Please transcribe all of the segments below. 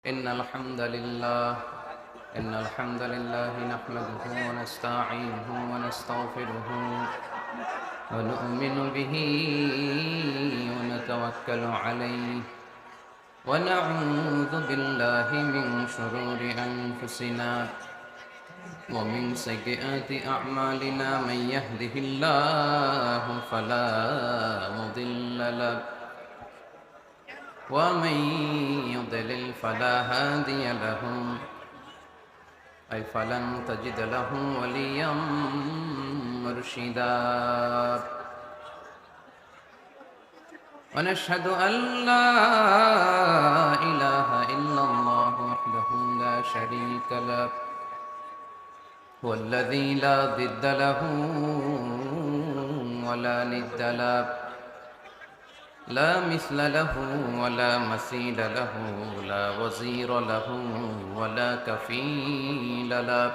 إن الحمد لله إن الحمد لله نحمده ونستعينه ونستغفره ونؤمن به ونتوكل عليه ونعوذ بالله من شرور أنفسنا ومن سيئات أعمالنا من يهده الله فلا مضل له ومن يضلل فلا هادي له أي فلن تجد له وليا مرشدا ونشهد أن لا إله إلا الله وحده لا شريك له هو الذي لا ضد له ولا ند له لا مثل له ولا مثيل له لا وزير له ولا كفيل له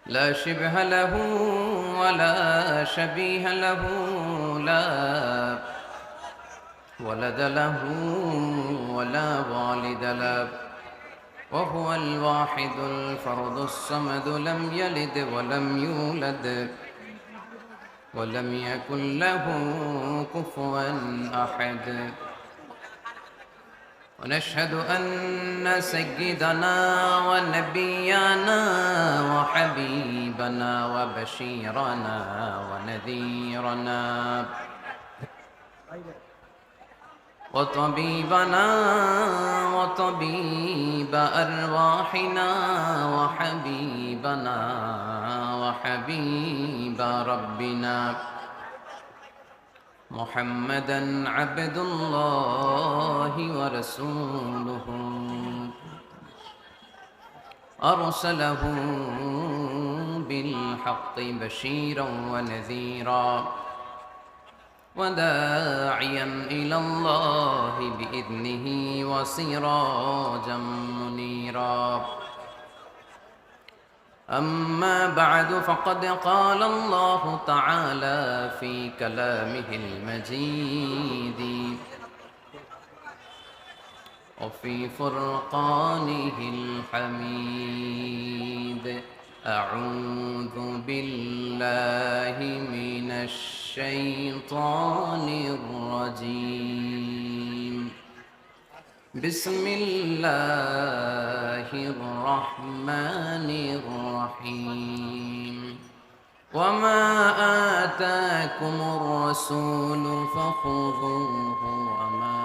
لا شبه له ولا شبيه له لا ولد له ولا والد له وهو الواحد الفرد الصمد لم يلد ولم يولد ولم يكن له كفوا أحد ونشهد أن سيدنا ونبينا وحبيبنا وبشيرنا ونذيرنا وطبيبنا وطبيب أرواحنا وحبيبنا وحبيب ربنا محمدا عبد الله ورسوله أرسله بالحق بشيرا ونذيرا وداعيا إلى الله بإذنه وسراجا منيرا أما بعد فقد قال الله تعالى في كلامه المجيد وفي فرقانه الحميد أعوذ بالله من الشيطان الرجيم بسم الله الرحمن الرحيم وما آتاكم الرسول فخذوه وما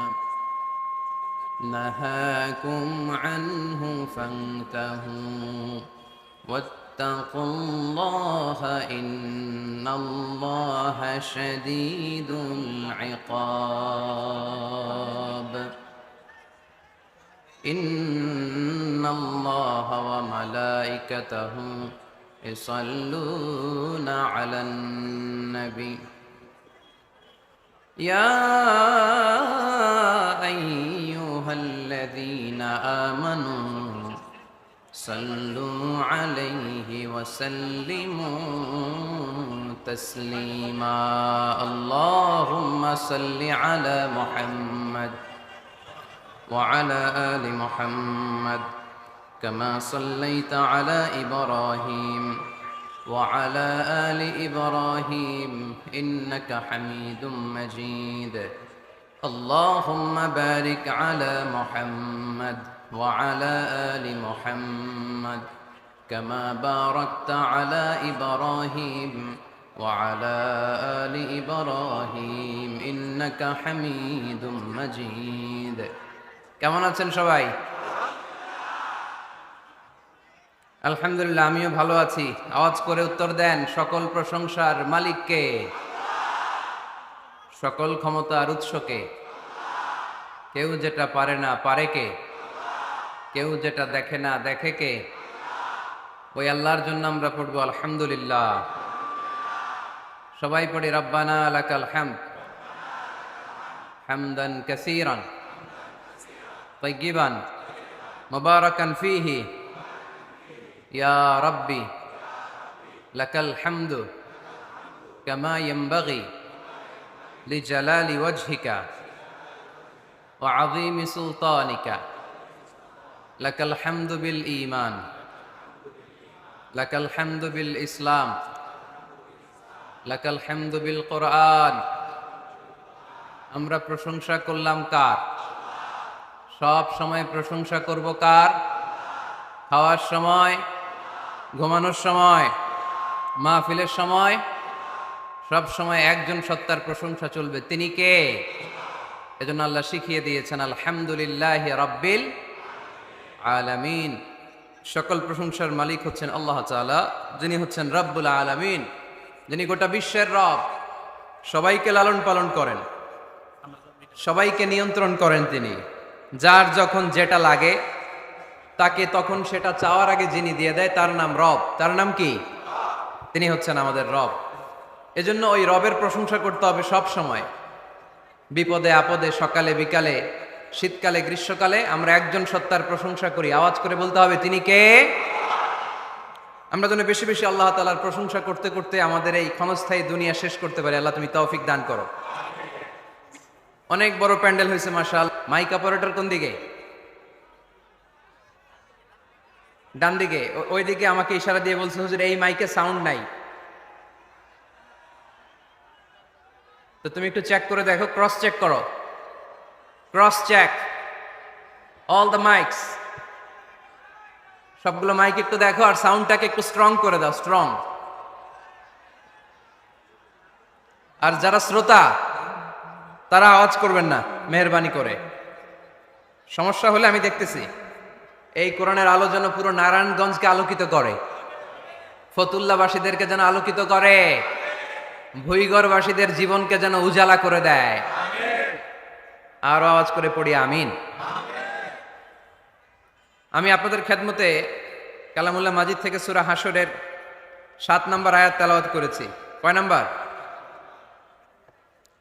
نهاكم عنه فانتهوا واتقوا الله إن الله شديد العقاب إن الله وملائكته يصلون على النبي يا أيها الذين آمنوا صلوا عليه وسلموا تسليما اللهم صل على محمد وعلى آل محمد كما صليت على إبراهيم وعلى آل إبراهيم إنك حميد مجيد اللهم بارك على محمد وعلى آل محمد كما باركت على إبراهيم وعلى آل إبراهيم إنك حميد مجيد কেমন আছেন সবাই? আলহামদুলিল্লাহ, আমিও ভালো আছি। আওয়াজ করে উত্তর দেন, সকল প্রশংসার মালিককে, সকল ক্ষমতার উৎসকে। কেউ যেটা পারে না পারে কে? কেউ যেটা দেখে না দেখে কে? ওই আল্লাহর জন্য আমরা পড়বো আলহামদুলিল্লাহ। সবাই পড়ি রব্বানা লাকাল হামদ হামদান কাসীরান طيبا مباركا فيه يا ربي لك الحمد كما ينبغي لجلال وجهك وعظيم سلطانك لك الحمد بالإيمان لك الحمد بالإسلام لك الحمد بالقرآن আমরা প্রশংসা করলাম কার? সব সময় প্রশংসা করব কার? খাওয়ার সময়, ঘুমানোর সময়, মাহফিলের সময়, সব সময় একজন সত্তার প্রশংসা চলবে। তিনি কে? এজন্য আল্লাহ শিখিয়ে দিয়েছেন আলহামদুলিল্লাহি রাব্বিল আলামিন। সকল প্রশংসার মালিক হচ্ছেন আল্লাহ তাআলা, যিনি হচ্ছেন রব্বুল আলামিন, যিনি গোটা বিশ্বের রব। সবাইকে লালন পালন করেন, সবাইকে নিয়ন্ত্রণ করেন তিনি। যার যখন যেটা লাগে তাকে তখন সেটা চাওয়ার আগে যিনি দিয়ে দেয় তার নাম রব। তার নাম কি? তিনি হচ্ছেন আমাদের রব। এজন্য ওই রবের প্রশংসা করতে হবে সব সময়, বিপদে আপদে, সকালে বিকালে, শীতকালে গ্রীষ্মকালে। আমরা একজন সত্তার প্রশংসা করি, আওয়াজ করে বলতে হবে তিনি কে। আমরা যেন বেশি বেশি আল্লাহ তাআলার প্রশংসা করতে করতে আমাদের এই ক্ষণস্থায়ী দুনিয়া শেষ করতে পারি। আল্লাহ তুমি তৌফিক দান করো। অনেক বড় প্যান্ডেল হয়েছে মাশাআল্লাহ। মাইক অপারেটর কোন দিকে? ডান দিকে। ওই দিকে আমাকে ইশারা দিয়ে বলছে হুজুর এই মাইকে সাউন্ড নাই। তো তুমি একটু চেক করে দেখো, ক্রস চেক করো, cross check all the mics. সবগুলো মাইক একটু দেখো আর সাউন্ডটাকে একটু স্ট্রং করে দাও, স্ট্রং। আর যারা শ্রোতা তারা আওয়াজ করবেন না মেহেরবানি করে। সমস্যা হলে আমি দেখতেছি। এই কোরআনের আলো যেন পুরো নারায়ণগঞ্জকে আলোকিত করে, ফতুল্লাবাসীদেরকে যেন আলোকিত করে, ভুইগড়বাসীদের জীবনকে যেন উজালা করে দেয়। আরো আওয়াজ করে পড়ি আমিন। আমি আপনাদের খেদমতে কালামুল্লাহ মাজিদ থেকে সূরা হাশরের 7 নম্বর আয়াত তেলাওয়াত করেছি। কয় নাম্বার?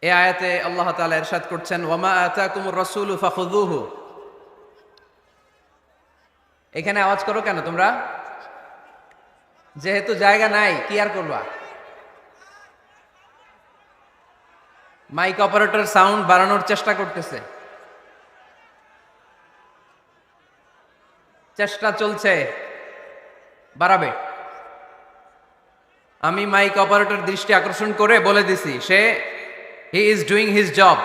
এই আয়াতে আল্লাহ তাআলা ইরশাদ করছেন ওয়ামা আতাকুমুর রাসূলু ফাখুযুহু। এখানে আওয়াজ করো কেন তোমরা? যেহেতু জায়গা নাই কি আর করবা? মাইক অপারেটর সাউন্ড বাড়ানোর চেষ্টা করতেছে, চেষ্টা চলছে, বাড়াবে। আমি মাইক অপারেটর দৃষ্টি আকর্ষণ করে বলে দিছি সে he is doing his job,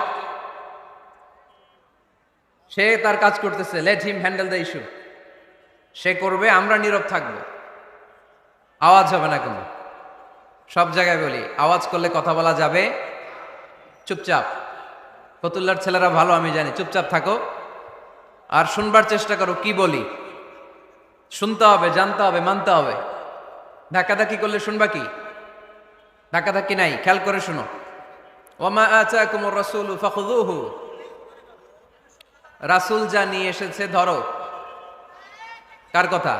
সে তার কাজ করতেছে, let him handle the issue. সে করবে, আমরা নীরব থাকব, আওয়াজ হবে না কোনো। সব জায়গায় বলি আওয়াজ করলে কথা বলা যাবে, চুপচাপ। ফতুল্লার ছেলেরা ভালো আমি জানি, চুপচাপ থাকো আর শুনবার চেষ্টা করো কি বলি। শুনতে হবে, জানতে হবে, মানতে হবে। ধাক্কাধাক্কি করলে শুনবা কি? ধাক্কাধাক্কি নাই, খেয়াল করে শুনো। ওয়ামা আতাকুমুর রাসূলু ফাখুযুহু। রাসূল যা নিয়ে এসেছে ধরো। কার কথা?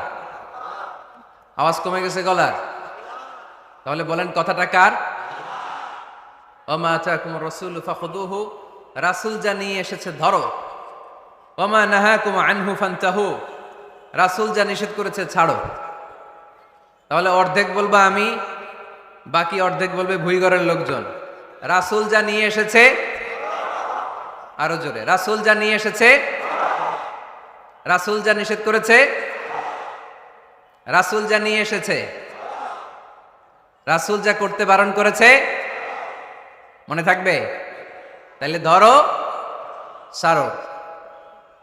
আওয়াজ কমে গেছে গলার? তাহলে বলেন কথাটা কার? ওয়ামা আতাকুমুর রাসূলু ফাখুযুহু। রাসূল যা নিয়ে এসেছে ধরো। ওয়ামা নাহাকুম আনহু ফান্তাহু। রাসূল যা নিষেধ করেছে ছাড়ো। তাহলে অর্ধেক বলবা আমি, বাকি অর্ধেক বলবে ভুইগড়ের লোকজন। রাসূল যা নিয়ে এসেছে, আরো জোরে, রাসূল যা নিয়ে এসেছে, রাসূল যা নিষেধ করেছে, রাসূল যা নিয়ে এসেছে, রাসূল যা করতে বারণ করেছে, মনে থাকবে? তাইলে ধরো, ছাড়ো।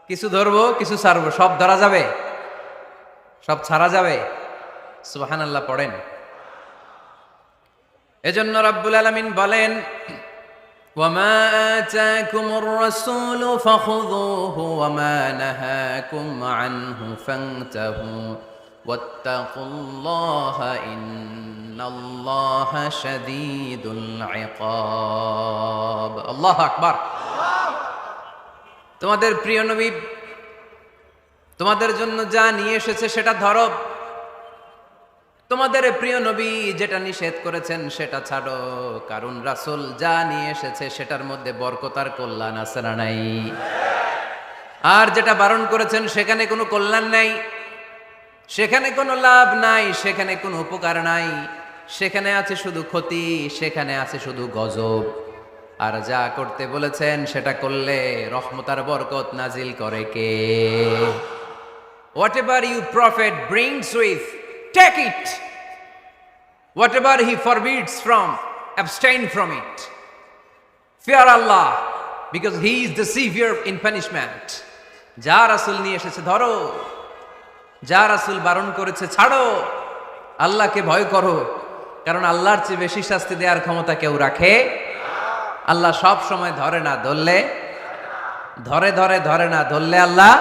কিছু ধরবো, কিছু ছাড়বো। সব ধরা যাবে? সব ছাড়া যাবে? সুবহানাল্লাহ পড়েন। এজন্য রাব্বুল আলামিন বলেন ওয়ামা আতাকুমুর রাসূলু ফাখুযুহু ওয়ামা নাহাকুম আনহু ফান্তাহু ওয়াত্তাকুল্লাহা ইন্নাল্লাহা শাদীদুল ইকাব। আল্লাহু আকবার। তোমাদের প্রিয় নবী তোমাদের জন্য যা নিয়ে এসেছে সেটা ধরো। তোমাদের প্রিয় নবী যেটা নিষেধ করেছেন সেটা ছাড়ো। কারণ রাসূল যা নিয়ে এসেছে সেটার মধ্যে বরকত আর কল্যাণ আছে না নাই? আর যেটা বারণ করেছেন সেখানে কোনো কল্যাণ নাই, সেখানে কোনো লাভ নাই, সেখানে কোনো উপকার নাই, সেখানে আছে শুধু ক্ষতি, সেখানে আছে শুধু গজব। আর যা করতে বলেছেন সেটা করলে রহমত আর বরকত নাজিল করে কে? Whatever you prophet brings with, take it. Whatever he forbids from, abstain from it. Fear Allah, because he is the severe in punishment. যা রাসূল নিয়ে এসেছে ধরো, যা রাসূল বারণ করেছে ছাড়ো, আল্লাহকে ভয় করো, কারণ আল্লাহর চেয়ে বেশি শাস্তি দেওয়ার ক্ষমতা কেউ রাখে? আল্লাহ সব সময় ধরে না ধরলে, ধরে না ধরলে আল্লাহ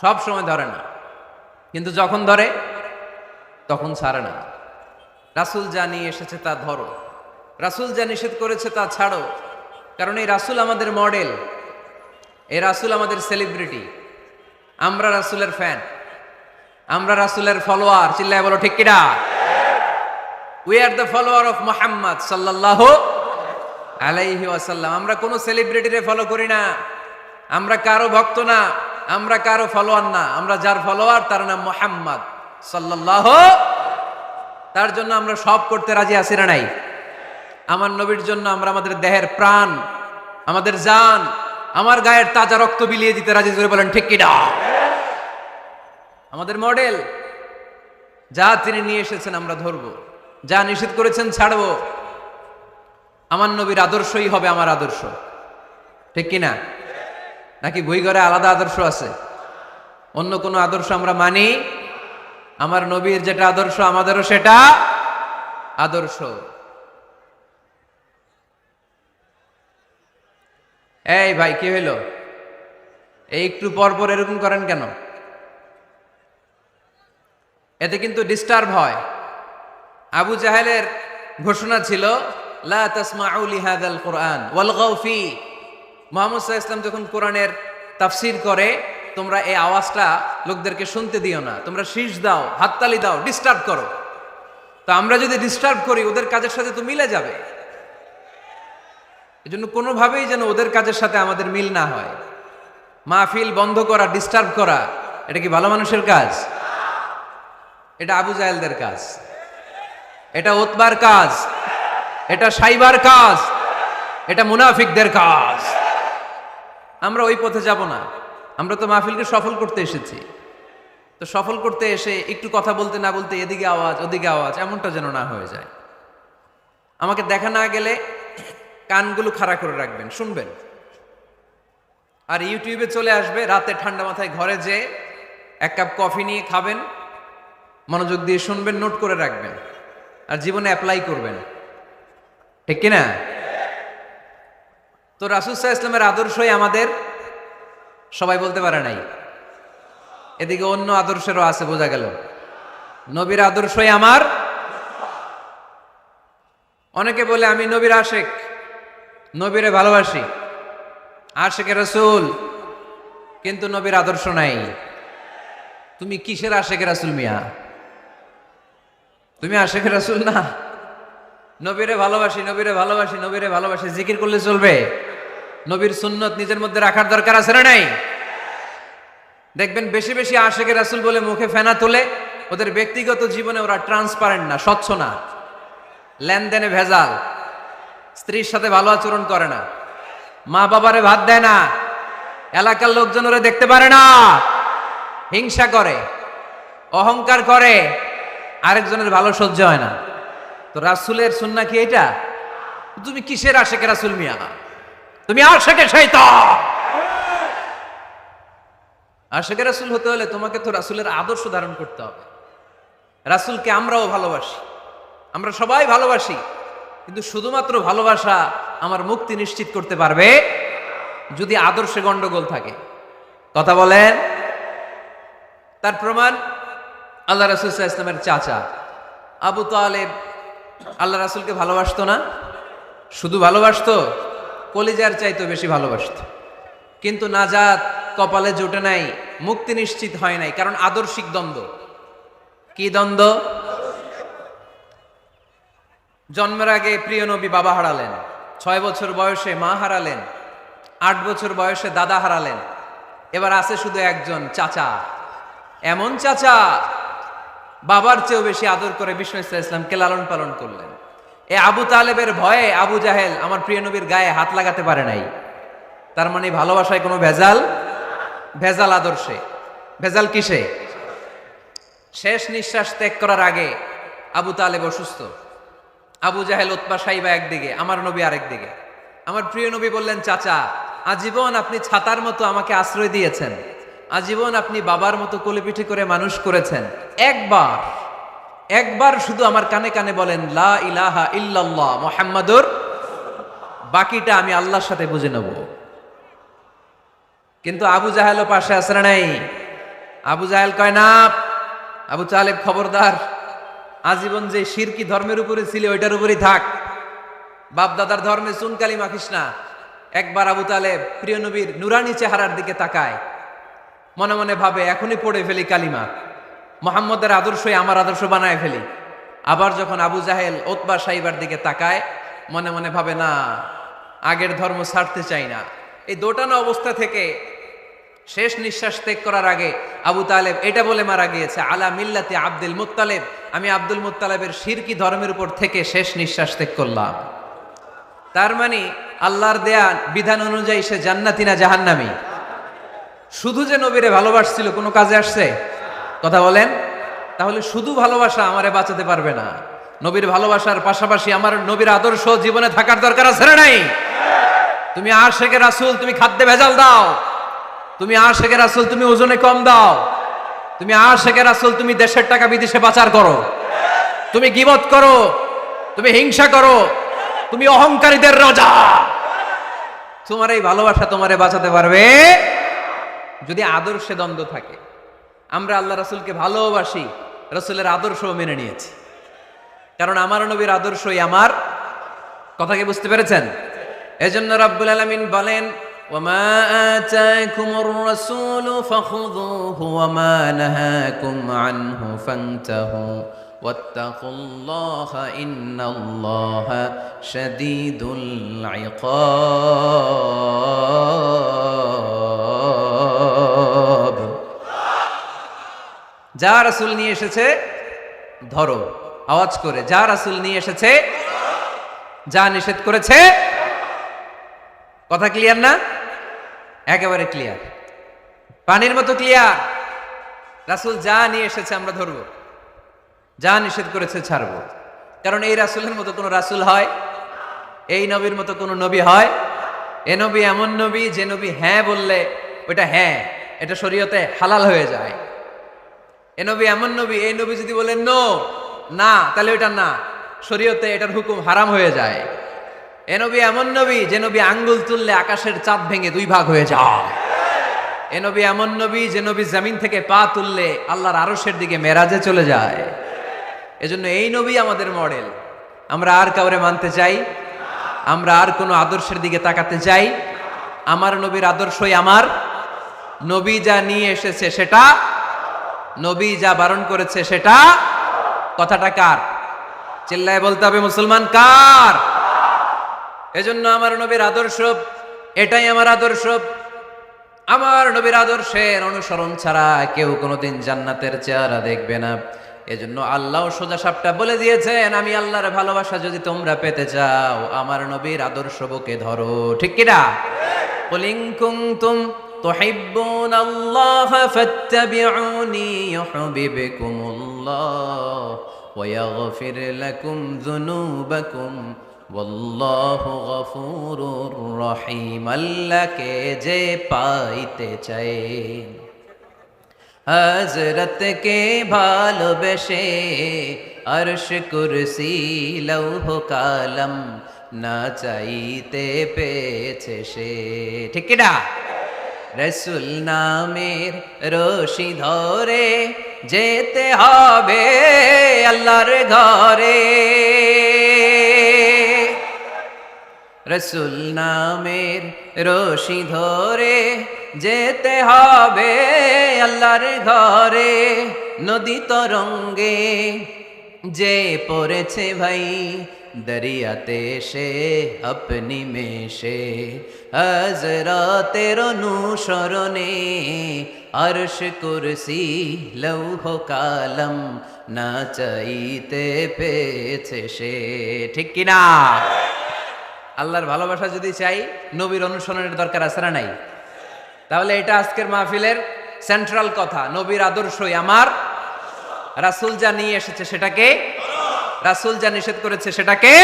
সব সময় ধরে না, কিন্তু যখন ধরে তখন ছাড়ে না। রাসূল যা নিয়ে এসেছে তা ধরো, রাসূল যা নিষেধ করেছে তা ছাড়ো, কারণ এই রাসূল আমাদের মডেল, এই রাসূল আমাদের সেলিব্রিটি। আমরা রাসূলের ফ্যান, আমরা রাসূলের ফলোয়ার। চিল্লায় বলো ঠিক কিনা? We are the follower of Muhammad সাল্লাল্লাহু আলাইহি ওয়াসাল্লাম। আমরা কোনো সেলিব্রিটিরে ফলো করি না, আমরা কারো ভক্ত না, আমরা কারো ফলোয়ার না, আমরা যার ফলোয়ার তার নাম মুহাম্মদ সাল্লাল্লাহু। তার জন্য আমরা সব করতে রাজি আছি না নাই? আমার নবীর জন্য আমরা আমাদের দেহের প্রাণ, আমাদের জান, আমার গায়ের তাজা রক্ত বিলিয়ে দিতে রাজি। জোরে বলেন ঠিক কিনা? আমাদের মডেল, যা তিনি নিয়ে এসেছেন আমরা ধরবো, যা নিষেধ করেছেন ছাড়বো। আমার নবীর আদর্শই হবে আমার আদর্শ, ঠিক কিনা? নাকি বই ঘরে আলাদা আদর্শ আছে? অন্য কোনো আদর্শ আমরা মানি? আমার নবীর যেটা আদর্শ আমাদেরও সেটা আদর্শ। এই ভাই কি হইলো? এই একটু পর পর এরকম করেন কেন? এতে কিন্তু ডিস্টার্ব হয়। আবু জাহেলের ঘোষণা ছিল লা তাসমাউ লিহাযাল কুরআন ওয়ালগাউ ফি। মুহাম্মদ সাল্লাল্লাহু আলাইহি ওয়াসাল্লাম যখন কোরআনের তাফসীর করে, তোমরা এই আওয়াজটা লোকদেরকে শুনতে দিও না, তোমরা শীষ দাও, হাততালি দাও, ডিস্টার্ব করো। তো আমরা যদি ডিস্টার্ব করি ওদের কাজের সাথে তো মিলে যাবে। এজন্য কোনোভাবেই যেন ওদের কাজের সাথে আমাদের মিল না হয়। মাহফিল বন্ধ করা, ডিস্টার্ব করা, এটা কি ভালো মানুষের কাজ? এটা আবু জাহেলদের কাজ, এটা উতবার কাজ, এটা সাইবার কাজ, এটা মুনাফিকদের কাজ। আমরা ওই পথে যাব না। আমরা তো মাহফিলকে সফল করতে এসেছি। তো সফল করতে এসে একটু কথা বলতে না বলতে এদিকে আওয়াজ ওদিকে আওয়াজ, এমনটা যেন না হয়ে যায়। আমাকে দেখা না গেলে কানগুলো খাড়া করে রাখবেন, শুনবেন। আর ইউটিউবে চলে আসবে রাতে ঠান্ডা মাথায়, ঘরে যে এক কাপ কফি নিয়ে খাবেন, মনোযোগ দিয়ে শুনবেন, নোট করে রাখবেন, আর জীবনে অ্যাপ্লাই করবেন, ঠিক কিনা? তো রাসূল সাল্লাল্লাহু আলাইহি ওয়াসাল্লামের আদর্শই আমাদের, সবাই বলতে পারে নাই। এদিকে অন্য আদর্শেরও আছে, বোঝা গেল। নবীর আদর্শই আমার। অনেকে বলে আমি নবীর আশেক, নবীরে ভালোবাসি, আশেকে রাসূল, কিন্তু নবীর আদর্শ নাই। তুমি কিসের আশেকে রাসূল মিয়া? তুমি আশেকে রাসূল না। নবীরে ভালোবাসি, নবীরে ভালোবাসি, নবীরে ভালোবাসি, জিকির করলে চলবে? নবীর সুন্নত নিজের মধ্যে রাখার দরকার আছে না নাই? দেখবেন বেশি বেশি আশেকে রাসূল বলে মুখে ফেনা তোলে, ওদের ব্যক্তিগত জীবনে ওরা ট্রান্সপারেন্ট না, স্বচ্ছ না, লেনদেনে ভেজাল, স্ত্রীর সাথে ভালো আচরণ করে না, মা বাবারে ভাত দেয় না, এলাকার লোকজন ওরা দেখতে পারে না, হিংসা করে, অহংকার করে, আরেকজনের ভালো সহ্য হয় না। তো রাসূলের সুন্নাহ কি এটা? তুমি কিসের আশেকে রাসূল মিয়া? তুমি আশেকে শয়তান। আশেকে রাসূল হতে হলে তোমাকে তো রাসূলের আদর্শ ধারণ করতে হবে। রাসূলকে আমরাও ভালোবাসি, আমরা সবাই ভালোবাসি, কিন্তু শুধুমাত্র ভালোবাসা আমার মুক্তি নিশ্চিত করতে পারবে যদি আদর্শে গন্ডগোল থাকে। কথা বলেন? তার প্রমাণ আল্লাহ রাসূল সাল্লাল্লাহু আলাইহি ওয়াসাল্লামের চাচা আবু তালেব আল্লাহ রাসূলকে ভালোবাসতো না, শুধু ভালোবাসতো, কলিজার চাইতো বেশি ভালোবাসতো, কিন্তু নাজাত কপালে জোটে নাই, মুক্তি নিশ্চিত হয় নাই, কারণ আদর্শিক দ্বন্দ্ব। কি দ্বন্দ্ব? জন্মের আগে প্রিয় নবী বাবা হারালেন, 6 বছর বয়সে মা হারালেন, 8 বছর বয়সে দাদা হারালেন, এবার আছে শুধু একজন চাচা। এমন চাচা বাবার চেয়েও বেশি আদর করে বিষ্ণু ইসলামকে লালন পালন করলেন। এ আবু তালেবের ভয়ে আবু জাহেল আমার প্রিয় নবীর গায়ে হাত লাগাতে পারে নাই। তার মানে ভালোবাসায় কোনো ভেজাল, ভেজাল আদর্শে, ভেজাল কিসে? শেষ নিঃশ্বাস ত্যাগ করার আগে আবু তালেব অসুস্থ, আবু জাহেল উতবা সাইবা একদিকে, আমার নবী আরেক দিকে। আমার প্রিয় নবী বললেন, চাচা আজীবন আপনি ছাতার মতো আমাকে আশ্রয় দিয়েছেন, আজীবন আপনি বাবার মতো কোলেপিঠে করে মানুষ করেছেন, একবার শুধু আমার কানে কানে বলেন লা ইলাহা ইল্লাল্লাহ মুহাম্মাদুর, বাকিটা আমি আল্লাহর সাথে বুঝে নেব। কিন্তু আবু জাহেলও পাশে আছে না নাই? আবু জাহেল কয় না, আবু তালেব খবরদার, আজীবন যে শিরকি ধর্মের উপরে ছিল ওইটার উপরেই থাক, বাপ দাদার ধর্মে চুনকালি মাখিস না। একবার আবু তালেব প্রিয় নবীর নুরানি চেহারার দিকে তাকায়, মনে মনে ভাবে এখনই পড়ে ফেলি কালিমা, মুহাম্মদের আদর্শই আমার আদর্শ বানায় ফেলি। আবার যখন আবু জাহেল উতবা সাইবার দিকে তাকায়, মনে মনে ভাবে না, আগের ধর্ম ছাড়তে চাই না। এই দোটানা অবস্থা থেকে শেষ নিঃশ্বাস ত্যাগ করার আগে আবু তালেব এটা বলে মারা গিয়েছে, আলা মিল্লাতি আব্দুল মুত্তালিব, আমি আব্দুল মুত্তালিবের শিরকি ধর্মের উপর থেকে শেষ নিঃশ্বাস ত্যাগ করলাম। তার মানে আল্লাহর দেয়া বিধান অনুযায়ী সে জান্নাতি না জাহান্নামী? শুধু যে নবীরে ভালোবাসছিল কোনো কাজে আসছে? কথা বলেন। তাহলে শুধু ভালোবাসা আমারে বাঁচাতে পারবে না, নবীর ভালোবাসার পাশাপাশি আমার নবীর আদর্শ জীবনে থাকার দরকার আছে না নাই? তুমি আশেকে রাসূল, তুমি খাদ্যে ভেজাল দাও, তুমি আশেকে রাসূল, তুমি ওজনে কম দাও, তুমি আশেকে রাসূল, তুমি দেশের টাকা বিদেশে পাচার করো, তুমি গীবত করো, তুমি হিংসা করো, তুমি অহংকারীদের রাজা, তোমার এই ভালোবাসা তোমারে বাঁচাতে পারবে যদি আদর্শে দ্বন্দ্ব থাকে। আমরা আল্লাহ রাসূলকে ভালোবাসি, রাসূলের আদর্শও মেনে নিয়েছি, কারণ আমার নবীর আদর্শই আমার। কথা কি বুঝতে পেরেছেন? এজন্য রাব্বুল আলামিন বলেন, ওয়ামা আতাকুমুর রাসূলু ফাখুযুহু ওয়ামা নাহাকুম আনহু ফান্তাহু ওয়াত্তাকুল্লাহা ইন্নাল্লাহা শাদীদুল ইকাব। যা রাসূল নিয়ে এসেছে ধরো, আওয়াজ করে, যা রাসূল নিয়ে এসেছে, যা নিষেধ করেছে। কথা ক্লিয়ার না? একেবারে ক্লিয়ার, পানির মতো ক্লিয়ার। রাসূল যা নিয়ে এসেছে আমরা ধরবো, যা নিষেধ করেছে ছাড়বো। কারণ এই রাসূলের মতো কোনো রাসূল হয়? এই নবীর মতো কোনো নবী হয়? এ নবী এমন নবী যে নবী হ্যাঁ বললে ওইটা হ্যাঁ, এটা শরীয়তে হালাল হয়ে যায়। এ নবী এমন নবী, এই নবী যদি বলেন নো, না, তাহলে ওইটা না, শরীয়তে এটার হুকুম হারাম হয়ে যায়। এ নবী এমন নবী যে নবী আঙ্গুল তুললে আকাশের চাঁদ ভেঙে দুই ভাগ হয়ে যায়। এ নবী এমন নবী যে নবী জমিন থেকে পা তুললে আল্লাহর আরশের দিকে মেরাজে চলে যায়। এজন্য এই নবী আমাদের মডেল। আমরা আর কাউরে মানতে চাই? আমরা আর কোনো আদর্শের দিকে তাকাতে চাই? আমার নবীর আদর্শই আমার। নবী যা নিয়ে এসেছে সেটা, নবী যা বারণ করেছে সেটা। কথাটা কার? চিল্লায় বলতে হবে মুসলমান, কার? এজন্য আমার নবীর আদর্শ, এটাই আমার আদর্শ। আমার নবীর আদর্শের অনুসরণ ছাড়া কেউ কোনোদিন জান্নাতের চেহারা দেখবে না। এজন্য আল্লাহ সোজা সাপটা বলে দিয়েছেন, আমি আল্লাহর ভালোবাসা যদি তোমরা পেতে চাও আমার নবীর আদর্শ বুকে ধরো। ঠিক কিনা? কুল ইন কুনতুম তুহিব্বুনাল্লাহা ফাত্তাবিউনি ইউহিব্বুকুমুল্লাহ ওয়া ইয়াগফির লাকুম যুনুবাকুম ওয়াল্লাহু গফুরুর রহিম। আল্লাহকে যে পাইতে চায়, হযরতকে ভালোবেসে আরশ কুরসি লৌহ কালাম না চাইতে পেয়েছে সে। ঠিক কিনা? রাসূল নামের রশি ধরে যেতে হবে আল্লাহর ঘরে। রাসূল নামের রশি ধরে যেতে হবে আল্লাহর ঘরে। নদী তরঙ্গে যে পড়েছে ভাই দরিয়াতে সে আপনি মেশে হযরতের অনুসরণে আরশ কুরসি লৌহ কালাম না চাইতে পেয়েছে সে। ঠিক কিনা? আল্লাহর ভালোবাসা যদি চাই নবীর অনুসরণের দরকার আছে না নাই? তাহলে এটা আজকের মাহফিলের সেন্ট্রাল কথা, নবীর আদর্শই আমার, রাসূল যা নিয়ে এসেছে সেটাকে, রাসূল যা নিষেধ করেছে সেটাকে,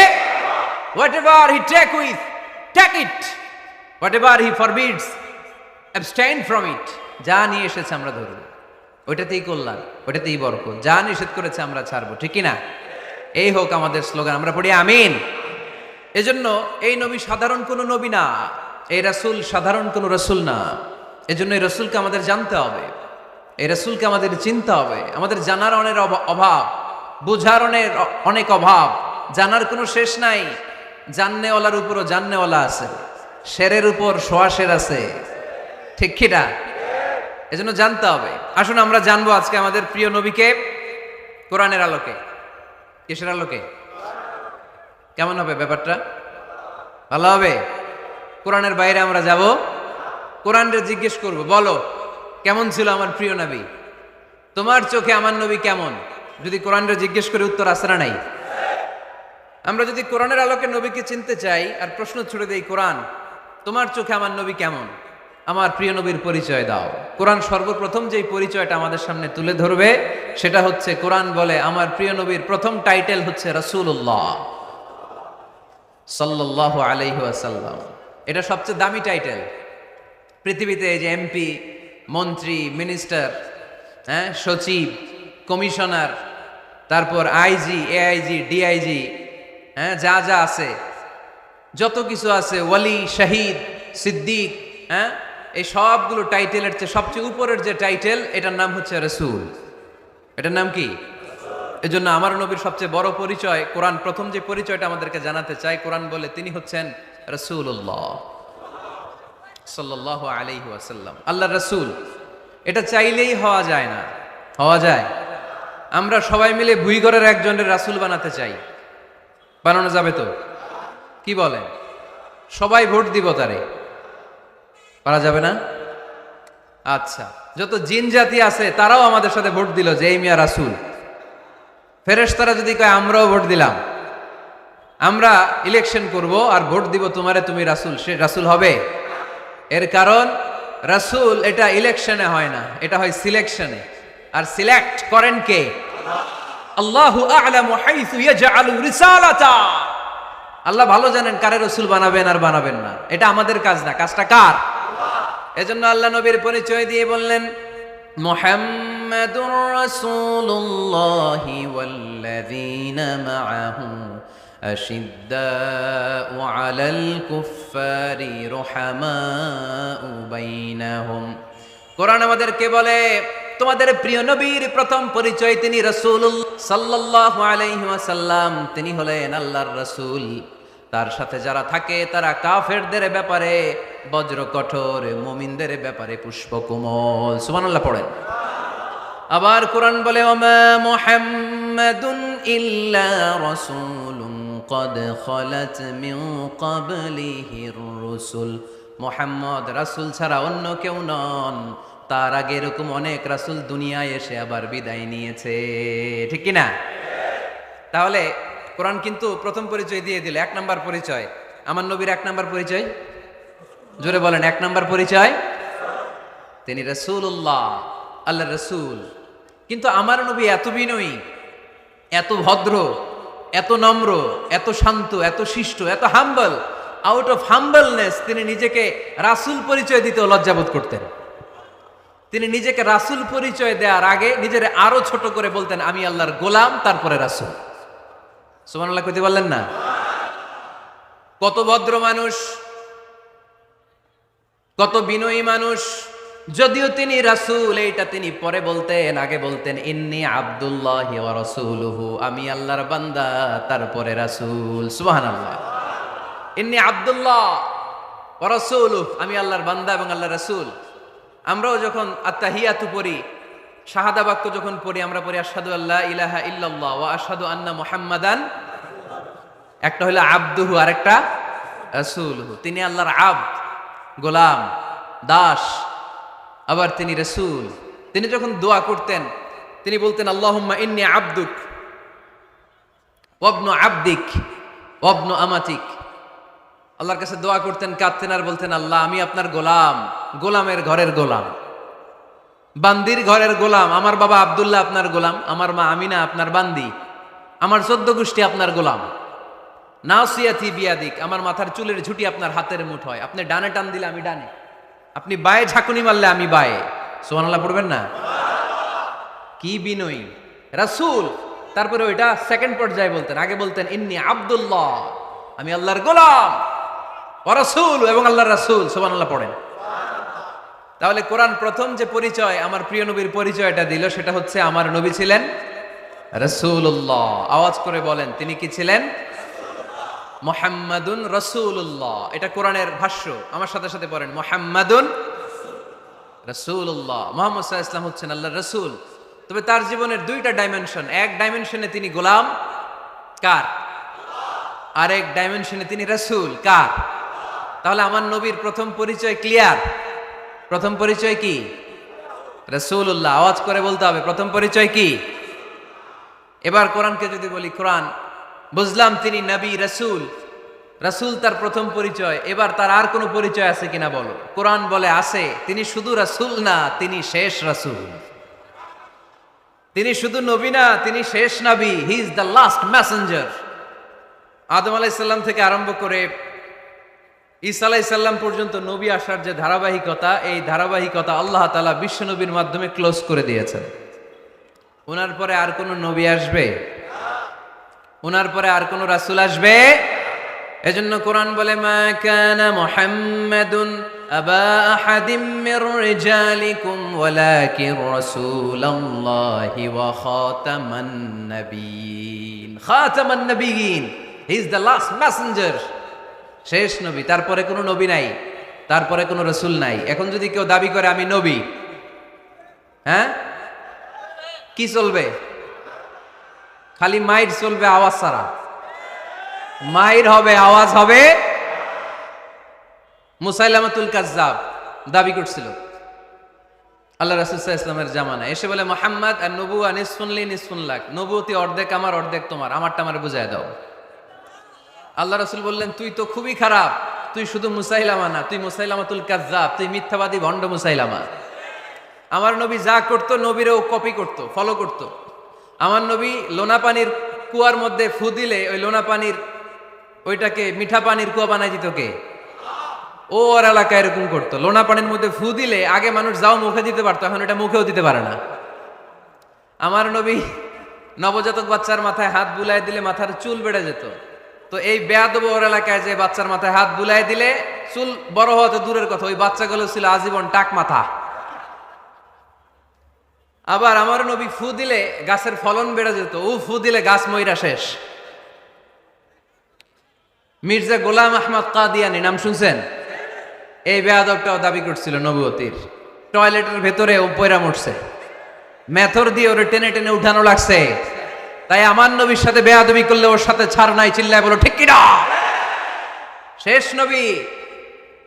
whatever he take it, whatever he forbids abstain from it। যা নিয়ে এসেছে আমরা ধরব, ওইটাতেই কল্যাণ, ওইটাতেই বরকত। যা নিষেধ করেছে আমরা ছাড়বো। ঠিক কিনা? এই হোক আমাদের স্লোগান, আমরা পড়ি আমিন। এজন্য এই নবী সাধারণ কোনো নবী না, এই রাসূল সাধারণ কোনো রাসূল না। এজন্য এই রাসূলকে আমাদের জানতে হবে, এই রাসূলকে আমাদের চিনতে হবে। আমাদের জানার অনেক অভাব, বুঝার অনেক অভাব, জানার কোনো শেষ নাই। জাননেওয়ালার উপরও জাননেওয়ালা আছে, শেরের উপর সোয়া শের আছে। ঠিক কিনা? এজন্য জানতে হবে। আসুন আমরা জানবো আজকে আমাদের প্রিয় নবীকে কোরআনের আলোকে। কিসের আলোকে? কেমন হবে ব্যাপারটা? ভালো হবে? কোরআনের বাইরে আমরা যাব, কোরআনরে জিজ্ঞেস করব, বলো কেমন ছিল আমার প্রিয় নবী, তোমার চোখে আমার নবী কেমন? যদি কোরআনরে জিজ্ঞেস করে উত্তর আসে না নাই? আমরা যদি কোরআনের আলোকে নবীকে চিনতে চাই আর প্রশ্ন ছুড়ে দেই, কোরআন তোমার চোখে আমার নবী কেমন, আমার প্রিয় নবীর পরিচয় দাও। কোরআন সর্বপ্রথম যেই পরিচয়টা আমাদের সামনে তুলে ধরবে সেটা হচ্ছে, কোরআন বলে আমার প্রিয় নবীর প্রথম টাইটেল হচ্ছে রাসূলুল্লাহ সাল্লাল্লাহু আলাইহি ওয়াসাল্লাম। এটা সবচেয়ে দামি টাইটেল পৃথিবীতে। এই যে এমপি, মন্ত্রী, মিনিস্টার, সচিব, কমিশনার, তারপর আইজি, এআইজি, ডিআইজি, যা যা আছে, যত কিছু আছে, ওয়ালি, শহীদ, সিদ্দিক, এই সবগুলো টাইটেলের চেয়ে সবচেয়ে উপরের যে টাইটেল, এটার নাম হচ্ছে রাসূল। এটার নাম কি? এজন্য আমার নবীর সবচেয়ে বড় পরিচয়, কোরআন প্রথম যে পরিচয়টা আমাদেরকে জানাতে চায়, কোরআন বলে তিনি হচ্ছেন রাসূলুল্লাহ সাল্লাল্লাহু আলাইহি ওয়াসাল্লাম, আল্লাহর রাসূল। এটা চাইলেই হওয়া যায় না। হওয়া যায়? আমরা সবাই মিলে ভুইগড়ের একজনের রাসূল বানাতে চাই, বানানো যাবে তো? কি বলেন? সবাই ভোট দিব তারে, পারা যাবে না? আচ্ছা, যত জিন জাতি আছে তারাও আমাদের সাথে ভোট দিল যে এই মিয়া রাসূল। ফেরেশতারা যদি কয় আমরাও ভোট দিলাম, আমরা ইলেকশন করব আর ভোট দিব তোমারে, তুমি রাসূল, সে রাসূল হবে? এর কারণ রাসূল এটা ইলেকশনে হয় না, এটা হয় সিলেকশনে। আর সিলেক্ট করেন কে? আল্লাহু আ'লামু হাইসু ইয়াজআলু রিসালাতা। আল্লাহ ভালো জানেন কারে রাসূল বানাবেন আর বানাবেন না। এটা আমাদের কাজ না, কাজটা কার? এজন্য আল্লাহ নবীর পরিচয় দিয়ে বললেন, মুহাম্মাদুর রাসূলুল্লাহি ওয়াল্লাযীনা মাআহু আশিদ্দাউ আলাল কুফফারি রুহামাউ বাইনাহুম। কোরআন আমাদেরকে বলে তোমাদের প্রিয় নবীর প্রথম পরিচয় তিনি রাসূলুল্লাহ সাল্লাল্লাহু আলাইহি ওয়াসাল্লাম, তিনি হলেন আল্লাহর রাসূল। তার সাথে যারা থাকে তারা কাফেরদের ব্যাপারে বজ্র কঠোর, মুমিনদের ব্যাপারে পুষ্পকোমল। সুবহানাল্লাহ পড়েন। আবার কোরআন বলে, ওমা মুহাম্মাদুন ইল্লা রাসূলুন ক্বাদ খালাত মিন ক্বাবলিহির রুসুল। মুহাম্মদ রাসূল ছাড়া অন্য কেউ নন, তার আগে এরকম অনেক রাসূল দুনিয়ায় এসে আবার বিদায় নিয়েছে। ঠিক কি না? তাহলে কোরআন কিন্তু প্রথম পরিচয় দিয়ে দিল, 1 নাম্বার পরিচয়। আমার নবীর 1 নাম্বার পরিচয়, জোরে বলেন, 1 নাম্বার পরিচয় তিনি রাসূলুল্লাহ, আল্লাহর রাসূল। কিন্তু আমার নবী এত বিনয়ী, এত ভদ্র, এত নম্র, এত শান্ত, এত শিষ্ট, এত হাম্বল। আউট অফ হাম্বলনেস তিনি নিজেকে রাসূল পরিচয় দিতে লজ্জাবোধ করতেন। তিনি নিজেকে রাসূল পরিচয় দেওয়ার আগে নিজের আরো ছোট করে বলতেন, আমি আল্লাহর গোলাম, তারপরে রাসূল। সুবহানাল্লাহ কইতে পারলেন না? কত ভদ্র মানুষ, কত বিনয়ী মানুষ। যদিও তিনি রাসূল, এইটা তিনি পরে বলতেন, আগে বলতেন ইন্নী আব্দুল্লাহি ওয়া রাসূলুহু, আমি আল্লাহর বান্দা, তারপরে রাসূল। সুবহানাল্লাহ। ইন্নী আব্দুল্লাহ ওয়া রাসূলুহু, আমি আল্লাহর বান্দা এবং আল্লাহর রাসূল। আমরাও যখন আত্তাহিয়াতু পড়ি, শাহাদা বাক্য যখন পড়ি, আমরা পড়ি আশহাদু আল্লা ইলাহা ইল্লাল্লাহ ওয়া আশহাদু আন্না মুহাম্মাদান। একটা হলো আব্দুহু, আর একটা রাসূলুহু। তিনি আল্লাহর আব্দ, গোলাম, দাস, আবার তিনি রাসূল। তিনি যখন দোয়া করতেন তিনি বলতেন আল্লাহুম্মা ইন্নী আবদুক ওয়াবনু আবদিক ওয়াবনু আমাতিক। আল্লাহর কাছে দোয়া করতেন, কাঁদতেন আর বলতেন আল্লাহ আমি আপনার গোলাম, গোলামের ঘরের গোলাম, বান্দির ঘরের গোলাম। আমার বাবা আব্দুল্লাহ আপনার গোলাম, আমার মা আমিনা আপনার বান্দি, আমার 14 গোষ্ঠী আপনার গোলাম। নাসিয়াতি বিয়াদিক, আমার মাথার চুলের ঝুঁটি আপনার হাতের মুঠোয়। আপনি ডানে টান দিলে আমি ডানে, আপনি বায়ে ঝাঁকুনি মারলে আমি বায়ে। সুবহানাল্লাহ পড়বেন না? কি বিনয়ী রাসূল। তারপরে ওইটা সেকেন্ড পর্যায়ে বলতেন। আগে বলতেন ইন্নী আব্দুল্লাহ, আমি আল্লাহর গোলাম, ওয়া রাসূল, এবং আল্লাহর রাসূল। সুবহানাল্লাহ পড়েন। তাহলে কোরআন প্রথম যে পরিচয়, আমার প্রিয় নবীর পরিচয়টা দিল, সেটা হচ্ছে আমার নবী ছিলেন রাসূলুল্লাহ। আওয়াজ করে বলেন তিনি কি ছিলেন? মুহাম্মাদুন রাসূলুল্লাহ। এটা কোরআনের ভাষ্য, আমার সাথে সাথে পড়েন মুহাম্মাদুন রাসূলুল্লাহ। মুহাম্মদ সাল্লাল্লাহু আলাইহি ওয়াসাল্লাম হচ্ছেন আল্লাহর রাসূল। তবে তার জীবনের দুইটা ডাইমেনশন। এক ডাইমেনশনে তিনি গোলাম, কার? আরেক ডাইমেনশনে তিনি রাসূল, কার? তাহলে আমার নবীর প্রথম পরিচয় ক্লিয়ার। প্রথম পরিচয় কি? রাসূলুল্লাহ। আওয়াজ করে বলতে হবে প্রথম পরিচয় কি। এবার কোরআনকে যদি বলি, কোরআন বুঝলাম তিনি নবী, রাসূল। রাসূল তার প্রথম পরিচয়। এবার তার আর কোনো পরিচয় আছে কিনা বলো। কোরআন বলে আছে। তিনি শুধু রাসূল না, তিনি শেষ রাসূল। তিনি শুধু নবী না, তিনি শেষ নবী। He is the last messenger. আদম আলাইহিস সালাম থেকে আরম্ভ করে ঈসা আলাইহিস সালাম পর্যন্ত নবী আসার যে ধারাবাহিকতা, এই ধারাবাহিকতা আল্লাহ তাআলা বিশ্ব নবীর মাধ্যমে ক্লোজ করে দিয়েছেন। ওনার পরে আর কোন নবী আসবে? ওনার পরে আর কোন রাসূল আসবে? এজন্য কোরআন বলে মা কানা মুহাম্মাদুন আবা আহাদিম মির রিজালিকুম ওয়ালাকিন রাসূলুল্লাহি ওয়া খাতামান নাবিয়িন। খাতামান নাবিয়িন, he is the last messenger, শেষ নবী। তারপরে কোনো নবী নাই, তারপরে কোনো রাসূল নাই। এখন যদি কেউ দাবি করে আমি নবী, হ্যাঁ, কি চলবে? খালি মাইর চলবে, আওয়াজ ছাড়া। মাইর হবে, আওয়াজ হবে। মুসাইলামাতুল কাজ্জাব দাবি করছিল আল্লাহ রাসূল সাল্লাল্লাহু আলাইহি ওয়াসাল্লামের জামানায়, এসে বলে মুহাম্মদ আর নবুয়া নিসফুন লি নিসফুন লাক, নবুয়তি অর্ধেক আমার, অর্ধেক তোমার, আমারটা আমারে বুঝায় দাও। আল্লাহ রাসূল বললেন তুই তো খুবই খারাপ, তুই শুধু মুসাইলামা না, তুই মুসাইলামাতুল কাজ্জাব, তুই মিথ্যাবাদী ভণ্ড মুসাইলামা। আমার নবী যা করতো নবীরেও কপি করতো, ফলো করতো। আমার নবী লোনা পানির কুয়ার মধ্যে ফু দিলে ওই লোনা পানির ওইটাকে মিঠা পানির কুয়া বানাই দিত কে? ও ওর এলাকায় এরকম করতো। লোনা পানির মধ্যে ফু দিলে আগে মানুষ যাও মুখে দিতে পারতো, এখন এটা মুখেও দিতে পারে না। আমার নবী নবজাতক বাচ্চার মাথায় হাত বুলাই দিলে মাথার চুল বেড়ে যেত। তো এই বেয়াদব ওর এলাকায় যে বাচ্চার মাথায় হাত বুলাই দিলে চুল বড় হওয়া তো দূরের কথা, ওই বাচ্চাগুলো ছিল আজীবন টাক মাথা। আবার আমার নবী ফু দিলে গাছের ফলন বেড়ে যেত, ও ফু দিলে গাছ মইরা শেষ। মির্জা গোলাম আহমদ কাদিয়ানি নাম শুনছেন? এই বেয়াদবটাও দাবি করছিল নবুয়তির। টয়লেটের ভেতরে ও পয়রা মরছে, মেথর দিয়ে ওরে টেনে টেনে উঠানো লাগছে। তাই আমার নবীর সাথে বেয়াদবি করলে ওর সাথে ছাড় নাই। চিল্লায় বলো ঠিক কিনা? শেষ নবী,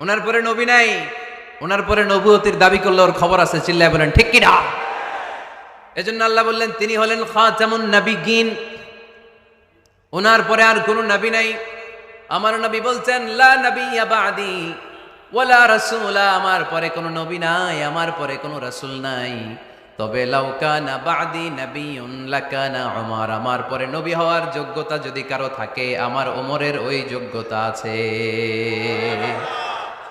ওনার পরে নবী নাই। ওনার পরে নবুয়তির দাবি করলে ওর খবর আছে। চিল্লায় বলেন ঠিক কিনা? এজন্য আল্লাহ বললেন তিনি হলেন খাতামুন নাবিয়িন, ওনার পরে আর কোনো নবী নাই। আমার নবী বলছেন লা নাবিয়্যা বা'দি ওয়ালা রাসূলা, আমার পরে কোনো নবী নাই, আমার পরে কোনো রাসূল নাই। তবে লাউ কানা বা'দি নাবিয়্যুন লাকানা উমর, আমার পরে নবী হওয়ার যোগ্যতা যদি কারো থাকে আমার ওমরের ওই যোগ্যতা আছে।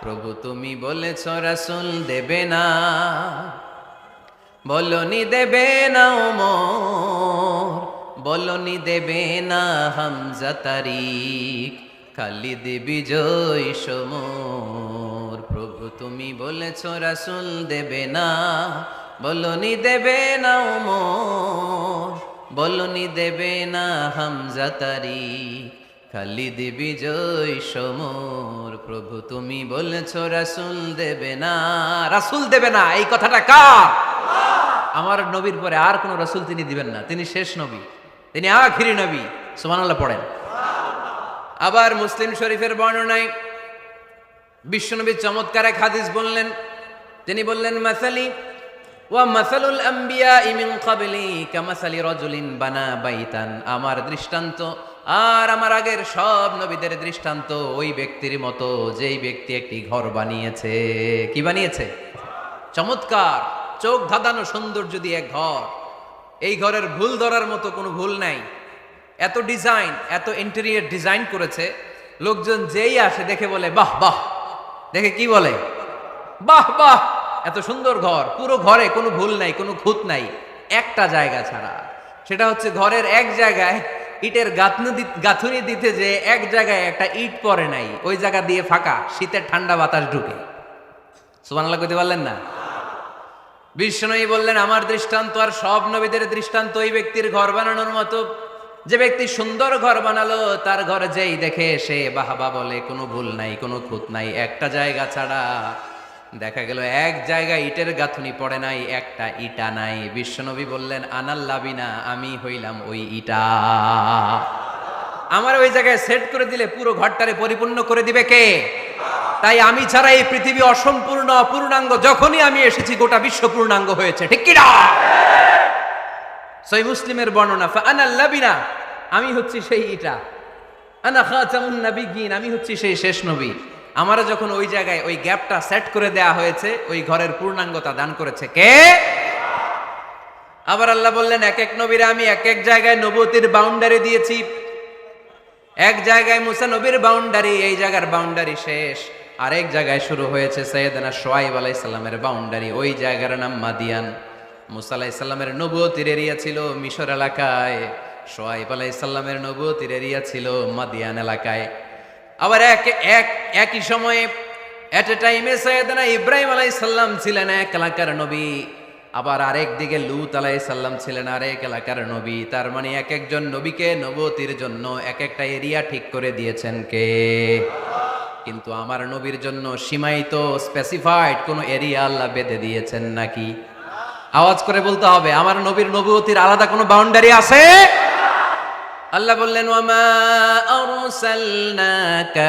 প্রভু তুমি বলেছ রাসূল দেবে না, বলনি দেবে না ওমর, বলনি দেবে না হামজা তারিক, খালিদ বিজয় সমর। প্রভু তুমি বলেছ রাসূল দেবে না, বলনি দেবে না ওমর, বলনি দেবে না হামজা তারিক, খালিদ বিজয় সমর। প্রভু তুমি বলেছ রাসূল দেবে না। রাসূল দেবে না এই কথাটা কার? আমার নবীর পরে আর কোন রাসূল তিনি দিবেন না। তিনি শেষ নবী, তিনি আখিরি নবী। সুবহানাল্লাহ পড়েন। আবার মুসলিম শরীফের বর্ণনায় বিশ্বনবী চমৎকার এক হাদিস বললেন। তিনি বললেন, মাসালি ওয়া মাসালুল আম্বিয়া মিন ক্বাবলি কামাসালি রাজুলিন বানা বাইতান। আমার দৃষ্টান্ত আর আমার আগের সব নবীদের দৃষ্টান্ত ওই ব্যক্তির মতো যেই ব্যক্তি একটি ঘর বানিয়েছে। কি বানিয়েছে? চমৎকার, চোখ ধাঁধানো সৌন্দর্য দিয়ে এক ঘর। এই ঘরের ভুল ধরার মতো কোনো ভুল নাই। এত ডিজাইন, এত ইন্টেরিয়র ডিজাইন করেছে, লোকজন যেই আসে দেখে বলে বাহ বাহ। দেখে কি বলে? বাহ বাহ, এত সুন্দর ঘর। পুরো ঘরে কোনো ভুল নাই, কোনো খুঁত নাই, একটা জায়গা ছাড়া। সেটা হচ্ছে ঘরের এক জায়গায় ইটের গাঁথুনি দিতে যে এক জায়গায় একটা ইট পড়ে নাই, ওই জায়গা দিয়ে ফাঁকা, শীতের ঠান্ডা বাতাস ঢুকে। সুবহানাল্লাহ কইতে পারলেন না? বিষ্ণুই বললেন, আমার দৃষ্টান্ত আর সব নবীদের দৃষ্টান্ত ওই ব্যক্তির ঘর বানানোর মতো। যে ব্যক্তি সুন্দর ঘর বানালো, তার ঘর যেই দেখে সে বাহবা বলে, কোনো ভুল নাই, কোনো খুঁত নাই, একটা জায়গা ছাড়া। দেখা গেল এক জায়গায় ইটের গাঁথুনি পড়ে নাই, একটা ইটা নাই। বিশ্বনবী বললেন, আনাল্লাবিনা, আমি হইলাম ওই ইটা। আমার ওই জায়গায় সেট করে দিলে পুরো ঘরটারে পরিপূর্ণ করে দিবে কে? তাই আমি ছাড়া এই পৃথিবী অসম্পূর্ণ, অপূর্ণাঙ্গ। যখনই আমি এসেছি গোটা বিশ্ব পূর্ণাঙ্গ হয়েছে, ঠিক কিনা? সহিহ মুসলিমের বর্ণনা, ফাআনাল্লাবিনা, আমি হচ্ছি সেই ইটা, আনা খাতামুন নাবিয়্যিন, আমি হচ্ছি সেই শেষ নবী। আমারা যখন ওই জায়গায় ওই গ্যাপটা সেট করে দেয়া হয়েছে, ওই ঘরের পূর্ণাঙ্গতা দান করেছে কে? আবার আল্লাহ বললেন, এক এক নবীরা আমি এক এক জায়গায় নবুয়তির বাউন্ডারি দিয়েছি। এক জায়গায় মুসা নবীর বাউন্ডারি, এই জায়গার বাউন্ডারি শেষ। আরেক জায়গায় শুরু হয়েছে সাইয়েদনা শুআয়ব আলাইহিস সালামের বাউন্ডারি, ওই জায়গার নাম মাদিয়ান। মুসা আলাইহিস সালামের নবুয়তির এরিয়া ছিল মিশর এলাকায়, শুআয়ব আলাইহিস সালামের নবুয়তির এরিয়া ছিল মাদিয়ান এলাকায়। আবার একই সময়ে এট এ টাইমে সাইয়েদনা ইব্রাহিম আলাইহিস সালাম ছিলেন এক এলাকার নবী, আবার আরেক দিকে লূত আলাইহিস সালাম ছিলেন আরেক এলাকার নবী। তার মানে এক একজন নবীকে নবুয়তির জন্য এক একটা এরিয়া ঠিক করে দিয়েছেন কে? কিন্তু আমার নবীর জন্য সীমায়িত, স্পেসিফাইড কোন এরিয়া আল্লাহ বেঁধে দিয়েছেন নাকি? আওয়াজ করে বলতে হবে, আমার নবীর নবুয়তির আলাদা কোনো বাউন্ডারি আছে? আল্লাহ বললেন, ওয়ামা আরসালনাকা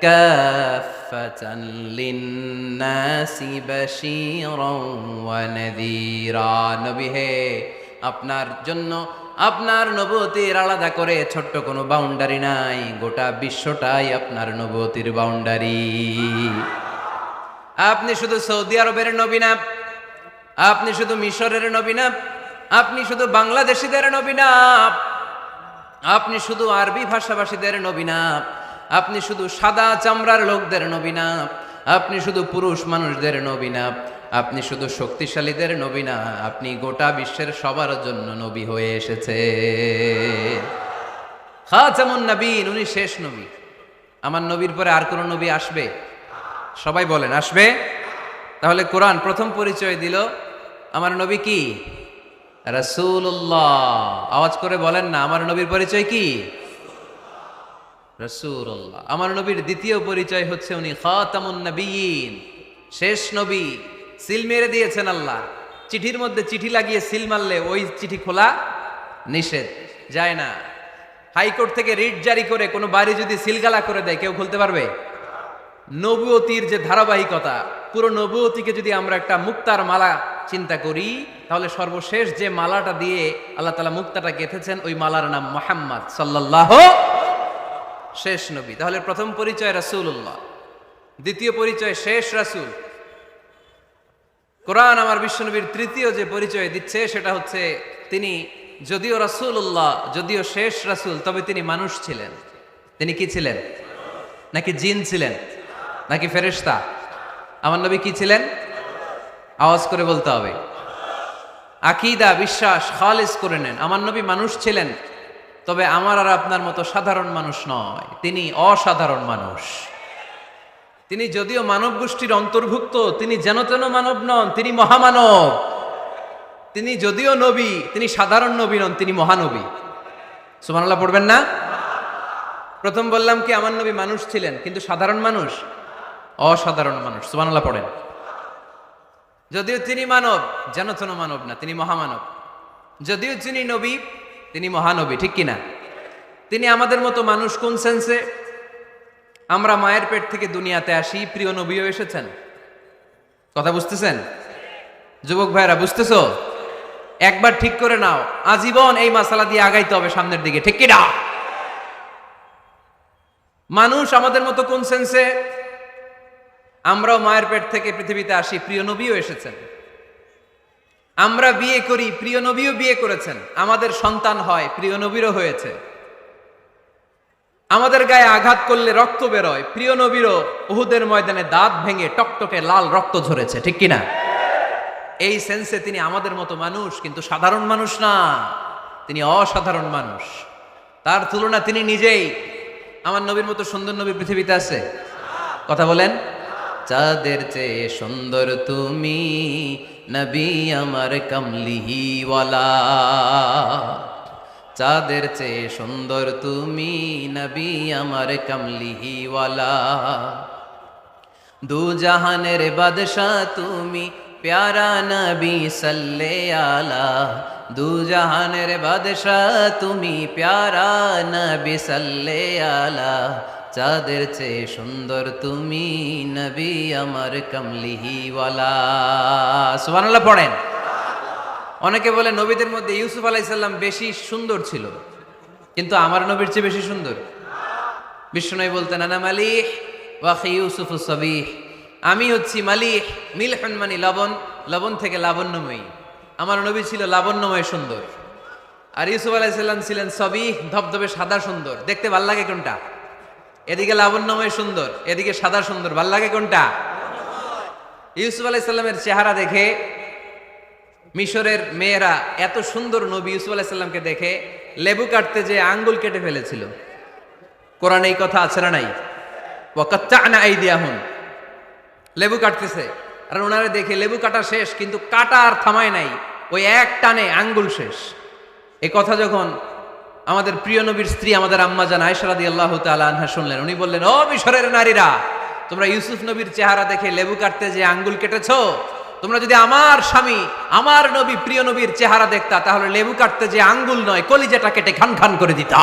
কাফাতান লিন্নাসি বাশীরাও ওয়া নাযীরা। নবী হে, আপনার জন্য আপনার নবুয়তির আলাদা করে ছোট্ট কোনো বাউন্ডারি নাই, গোটা বিশ্বটাই আপনার নবুয়তির বাউন্ডারি। আপনি শুধু সৌদি আরবের নবী না, আপনি শুধু মিশরের নবী না, আপনি শুধু বাংলাদেশিদের নবী না, আপনি শুধু আরবি ভাষাভাষীদের নবী না, আপনি শুধু সাদা চামড়ার লোকদের নবী না, আপনি শুধু পুরুষ মানুষদের নবী না, আপনি শুধু শক্তিশালীদের নবী না, আপনি গোটা বিশ্বের সবার জন্য নবী হয়ে এসেছে। খাতামুন নবীন, উনি শেষ নবী। আমার নবীর পরে আর কোন নবী আসবে? সবাই বলেন, আসবে? তাহলে কোরআন প্রথম পরিচয় দিল, আমার নবী কি? রাসূলুল্লাহ। আওয়াজ করে বলেন না, আমার নবীর পরিচয় কি? রাসূলুল্লাহ। আমার নবীর দ্বিতীয় পরিচয় হচ্ছে উনি খাতামুন নবিয়্যিন, শেষ নবী। সিল মেরে দিয়েছেন আল্লাহ। চিঠির মধ্যে চিঠি লাগিয়ে সিল মারলে ওই চিঠি খোলা নিষেধ, যায় না। হাইকোর্ট থেকে রিট জারি করে কোনো বাড়ি যদি সিলগালা করে দেয়, কেউ খুলতে পারবে? নবুয়তির যে ধারাবাহিকতা, পুরো নবুয়তিকে যদি আমরা একটা মুক্তার মালা চিন্তা করি, তাহলে সর্বশেষ যে মালাটা দিয়ে আল্লাহ তাআলা মুক্তাটা গেঁথেছেন, ওই মালার নাম মুহাম্মদ সাল্লাল্লাহু, শেষ নবী। তাহলে প্রথম পরিচয় রাসূলুল্লাহ, দ্বিতীয় পরিচয় শেষ রাসূল। কোরআন আমার বিশ্বনবীর তৃতীয় যে পরিচয় দিচ্ছে, সেটা হচ্ছে তিনি যদিও রাসূলুল্লাহ, যদিও শেষ রাসূল, তবে তিনি মানুষ ছিলেন। তিনি কি ছিলেন? নাকি জিন ছিলেন? নাকি ফেরেশতা? আমার নবী কি ছিলেন? আওয়াজ করে বলতে হবে। আকীদা, বিশ্বাস খালিস করে নেন, আমার নবী মানুষ ছিলেন, তবে আমার আর আপনার মতো সাধারণ মানুষ নয়, তিনি অসাধারণ মানুষ। তিনি যদিও মানব গোষ্ঠীর অন্তর্ভুক্ত, তিনি যেন তেন মানব নন, তিনি মহামানব। তিনি যদিও নবী, তিনি সাধারণ নবী নন, তিনি মহানবী। সুবহানাল্লাহ পড়বেন না? প্রথম বললাম কি, আমার নবী মানুষ ছিলেন, কিন্তু সাধারণ মানুষ, অসাধারণ মানুষ। সুবহানাল্লাহ পড়েন। যদিও তিনি মানব, যেন তেন মানব না, তিনি মহামানব। যদিও তিনি নবী, তিনি মহানবী, ঠিক কিনা? তিনি আমাদের মতো মানুষ কোন সেন্সে? আমরা মায়ের পেট থেকে দুনিয়াতে আসি, প্রিয় নবীও এসেছেন। কথা বুঝতেছেন যুবক ভাইরা, বুঝতেছো? একবার ঠিক করে নাও, আজীবন এই মাসালা দিয়ে আগাইতে হবে সামনের দিকে, ঠিক কিনা? মানুষ আমাদের মতো কোন সেন্সে? আমরাও মায়ের পেট থেকে পৃথিবীতে আসি, প্রিয় নবীও এসেছেন। আমরা বিয়ে করি, প্রিয় নবীও বিয়ে করেছেন। আমাদের সন্তান হয়, প্রিয় নবীরও হয়েছে। আমাদের গায়ে আঘাত করলে রক্ত বেরোয়, প্রিয় নবীরও উহুদের ময়দানে দাঁত ভেঙে টকটকে লাল রক্ত ঝরেছে, ঠিক কিনা? এই সেন্সে তিনি আমাদের মতো মানুষ, কিন্তু সাধারণ মানুষ না, তিনি অসাধারণ মানুষ। তার তুলনা তিনি নিজেই। আমার নবীর মতো সুন্দর নবী পৃথিবীতে আছে? কথা বলেন। চাঁদের চেয়ে সুন্দর তুমি নবী আমার কমলিহিওয়ালা, চাঁদের চেয়ে সুন্দর তুমি নবী আমার কমলিহিওয়ালা, দু জাহানের বাদশাহ তুমি প্যারা নবী সাল্লে আলা, দু জাহানের বাদশাহ তুমি প্যারা নবী সাল্লে আলা, চাঁদের চেয়ে সুন্দর তুমি নবী আমার কমলিহিওয়ালা। সুবহানাল্লাহ পড়েন। অনেকে বলে নবীদের মধ্যে ইউসুফ আলাইহিস সালাম বেশি সুন্দর ছিল, কিন্তু আমার নবীর চেয়ে বেশি সুন্দর? বিশ্বনবী বলতেন আনা মালিহ ওয়া আখি ইউসুফ সাবিহ, আমি হচ্ছি মালিহ, মিলহুন মানে লবণ, লবণ থেকে লাবণ্যময়ী। আমার নবী ছিল লাবণ্যময় সুন্দর, আর ইউসুফ আলাইহিস সালাম ছিলেন সাবিহ, ধবধবে সাদা সুন্দর। দেখতে ভাল লাগে কোনটা? এদিকে লাবণ্যময় সুন্দর, এদিকে সাদা সুন্দর, ভাল লাগে কোনটা? ইউসুফ আলাইহিস সালামের চেহারা দেখে মিশরের মেয়েরা এত সুন্দর নবী ইউসুফ আলাইহিস সালামকে দেখে লেবু কাটতে যে আঙ্গুল কেটে ফেলেছিল। কোরআনে এই কথা আছে না নাই? ওয়াকাত্তা'না আইদিয়াহুম, লেবু কাটতেছে, আর ওনারে দেখে লেবু কাটা শেষ, কিন্তু কাটা আর থামায় নাই, ওই এক টানে আঙ্গুল শেষ। এই কথা যখন আমাদের প্রিয় নবীর স্ত্রী আমাদের আম্মা জান আয়েশা রাদিয়াল্লাহু তাআলা আনহা শুনলেন, উনি বললেন, ও মিশরের নারীরা, তোমরা ইউসুফ নবীর চেহারা দেখে লেবু কাটতে যে আঙ্গুল কেটেছো, তোমরা যদি আমার স্বামী আমার নবী প্রিয় নবীর চেহারা দেখতা, তাহলে লেবু কাটতে যে আঙ্গুল নয়, কলিজাটা কেটে খান খান করে দিতা।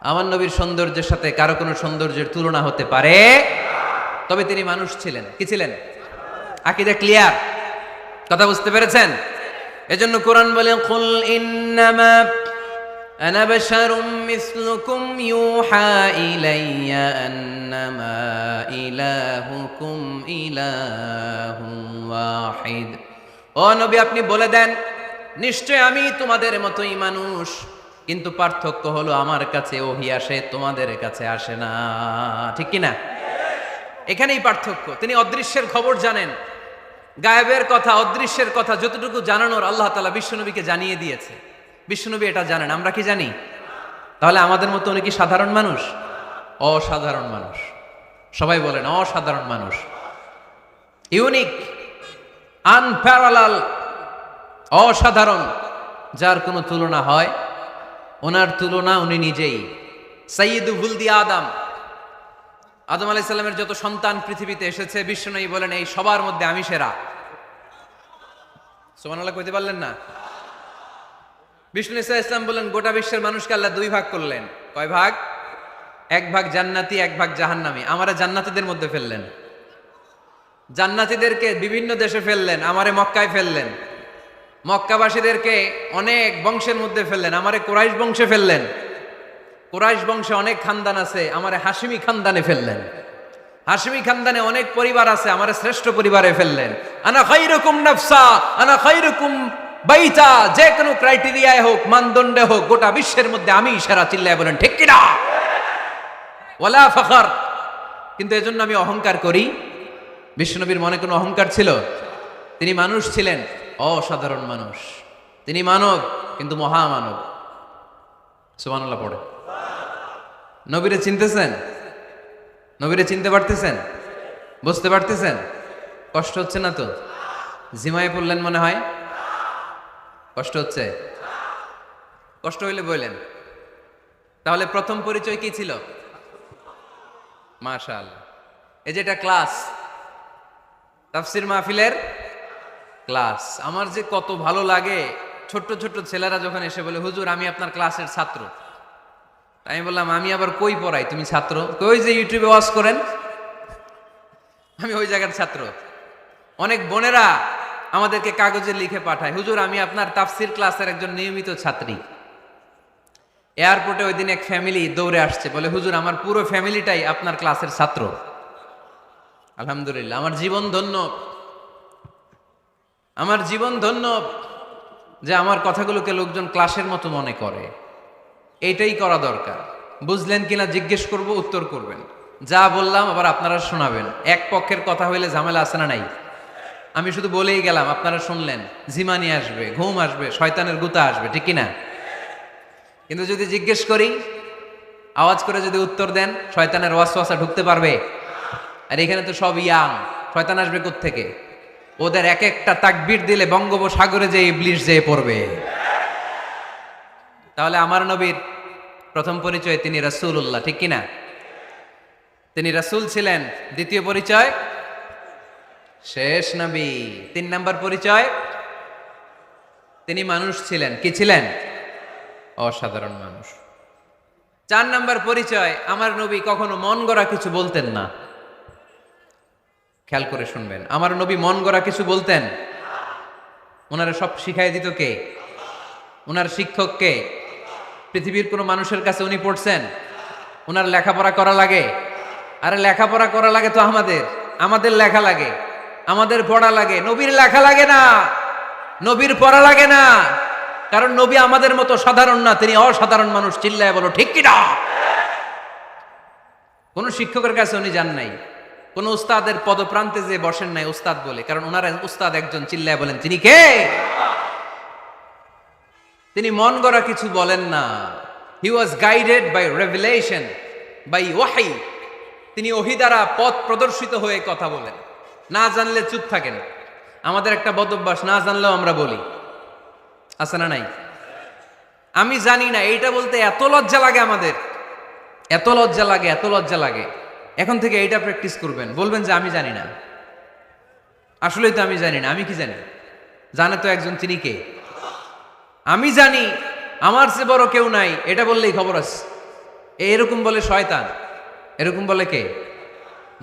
আমার নবীর সৌন্দর্যের সাথে কারো কোনো সৌন্দর্যের তুলনা হতে পারে? তবে তিনি মানুষ ছিলেন। কি ছিলেন? আকীদা ক্লিয়ার? কথা বুঝতে পেরেছেন? এজন্য কোরআন বলে, কুল ইন্নামা আনা বাশারুম মিসলুকুম ইউহা ইলাইয়া আন্নামা ইলাহুকুম ইলাহুন ওয়াহিদ। ও নবী, আপনি বলে দেন, নিশ্চয় আমি তোমাদের মতোই মানুষ, কিন্তু পার্থক্য হলো আমার কাছে ওহী আসে, তোমাদের কাছে আসে না। ঠিক কি না? এখানেই পার্থক্য। তিনি অদৃশ্যের খবর জানেন, গায়েবের কথা, অদৃশ্যের কথা যতটুকু জানানোর আল্লাহ তাআলা বিশ্বনবীকে জানিয়ে দিয়েছে। বিশ্বনবী এটা জানেন, আমরা কি জানি? তাহলে আমাদের মতো উনি কি সাধারণ মানুষ? অসাধারণ মানুষ। সবাই বলেন অসাধারণ মানুষ। ইউনিক, আনপ্যারালাল, অসাধারণ, যার কোনো তুলনা হয়? ওনার তুলনা উনি নিজেই। সাইয়্যিদু ওয়ালদি আদম, আদম আলাইহিস সালামের যত সন্তান পৃথিবীতে এসেছে, বিশ্বনবী বলেন এই সবার মধ্যে আমি সেরা। সুবহানাল্লাহ কইতে পারলেন না? বিষ্ণু ঈসা ইসলাম বলেন, গোটা বিশ্বের মানুষকে আল্লাহ দুই ভাগ করলেন। কয় ভাগ? এক ভাগ জান্নাতি, এক ভাগ জাহান্নামী। আমারে জান্নাতীদের মধ্যে ফেললেন। জান্নাতীদেরকে বিভিন্ন দেশে ফেললেন, আমারে মক্কায় ফেললেন। মক্কাবাসীদেরকে অনেক বংশের মধ্যে ফেললেন, আমারে কুরাইশ বংশে ফেললেন। কুরাইশ বংশে অনেক খানদান আছে, আমারে হাশিমি খানদানে ফেললেন। হাশিমি খানদানে অনেক পরিবার আছে, আমারে শ্রেষ্ঠ পরিবারে ফেললেন। আনা খায়রুকুম নাফসা আনা খায়রুকুম বাইতা, যে কোনো ক্রাইটেরিয়ায় হোক, মানদণ্ডে হোক, গোটা বিশ্বের মধ্যে আমি সেরা। চিল্লায় বলেন ঠিক কিনা? ওয়ালা ফখর। কিন্তু এজন্য আমি অহংকার করি? বিশ্বনবীর মনে কোনো অহংকার ছিল? তিনি মানুষ ছিলেন, অসাধারণ মানুষ। তিনি মানব, কিন্তু মহামানব। সুবহানাল্লাহ পড়ে। নবীরে চিনতেছেন? নবীরে চিনতে পারতেছেন? বুঝতে পারতেছেন? কষ্ট হচ্ছে না তো? জিমায়ে পড়লেন মনে হয়? কষ্ট হচ্ছে? কষ্ট হইলে বললেন। তাহলে প্রথম পরিচয় কি ছিল? মাশাআল্লাহ। এই যে এটা ক্লাস, তাফসীর মাহফিলের ক্লাস। আমার যে কত ভালো লাগে ছোট্ট ছোট্ট ছেলেরা যখন এসে বলে, হুজুর আমি আপনার ক্লাসের ছাত্র। আমি বললাম আমি আবার কই পড়াই, তুমি ছাত্র? কই যে ইউটিউবে ওয়াজ করেন, আমি ওই জায়গার ছাত্র। অনেক বোনেরা আমাদেরকে কাগজে লিখে পাঠায়, হুজুর আমি আপনার তাফসির ক্লাসের একজন নিয়মিত ছাত্রী। এয়ারপোর্টে ওই দিন এক ফ্যামিলি দৌড়ে আসছে, বলে হুজুর আমার পুরো ফ্যামিলিটাই আপনার ক্লাসের ছাত্র। আলহামদুলিল্লাহ, আমার জীবন ধন্য, আমার জীবন ধন্য যে আমার কথাগুলোকে লোকজন ক্লাসের মতো মনে করে। এইটাই করা দরকার। বুঝলেন কিনা জিজ্ঞেস করব, উত্তর করবেন। যা বললাম আবার আপনারা শোনাবেন। এক পক্ষের কথা হইলে ঝামেলা আছে না নাই? আমি শুধু বলেই গেলাম, আপনারা শুনলেন, ঝিমানি আসবে, ঘুম আসবে, শয়তানের গুতা আসবে, ঠিক কিনা? কিন্তু যদি জিজ্ঞেস করি, আওয়াজ করে যদি উত্তর দেন, শয়তানের ওয়াসওয়াসা ঢুকতে পারবে? আর এখানে তো সব ইয়াং, শয়তান আসবে কোত্থেকে? ওদের এক একটা তাকবীর দিলে বঙ্গোপসাগরে যে ইবলিশ যেয়ে পড়বে। তাহলে আমার নবীর প্রথম পরিচয় তিনি রাসূলুল্লাহ, ঠিক কিনা? তিনি রাসূল ছিলেন। দ্বিতীয় পরিচয় শেষ নবী। 3 নাম্বার পরিচয় তিনি মানুষ ছিলেন। কি ছিলেন? অসাধারণ মানুষ। 4 নাম্বার পরিচয়, আমার নবী কখনো মন গড়া কিছু বলতেন না। খেয়াল করে শুনবেন, আমার নবী মন গড়া কিছু বলতেন? ওনারা সব শিখাই দিত কে? ওনার শিক্ষক কে? পৃথিবীর কোনো মানুষের কাছে উনি পড়ছেন? ওনার লেখাপড়া করা লাগে? আরে লেখাপড়া করা লাগে তো আমাদের লেখা লাগে, আমাদের পড়া লাগে। নবীর লেখা লাগে না, নবীর পড়া লাগে না। কারণ নবী আমাদের মতো সাধারণ না, তিনি অসাধারণ মানুষ। চিল্লায় বলো ঠিক কিনা? কোন শিক্ষকের কাছে উনি যান নাই, কোন উস্তাদের পদপ্রান্তে যে বসেন নাই উস্তাদ বলে, কারণ ওনার উস্তাদ একজন। চিল্লায় বলেন তিনি কে? তিনি মন গড়া কিছু বলেন না। He was guided by revelation, by ওয়াহি। তিনি ওহী দ্বারা পথ প্রদর্শিত হয়ে কথা বলেন। না জানলে চুপ থাকেন। আমাদের একটা বদ অভ্যাস, না জানলেও আমরা বলি, আছে না নাই? আমি জানি না, এইটা বলতে এত লজ্জা লাগে আমাদের, এত লজ্জা লাগে, এত লজ্জা লাগে। এখন থেকে এইটা প্র্যাকটিস করবেন, বলবেন যে আমি জানি না। আসলেই তো আমি জানি না। আমি কি জানি? জানে তো একজন, তিনি কে? আমি জানি, আমার চেয়ে বড় কেউ নাই, এটা বললেই খবর আছে। এরকম বলে শয়তান, এরকম বলে কে?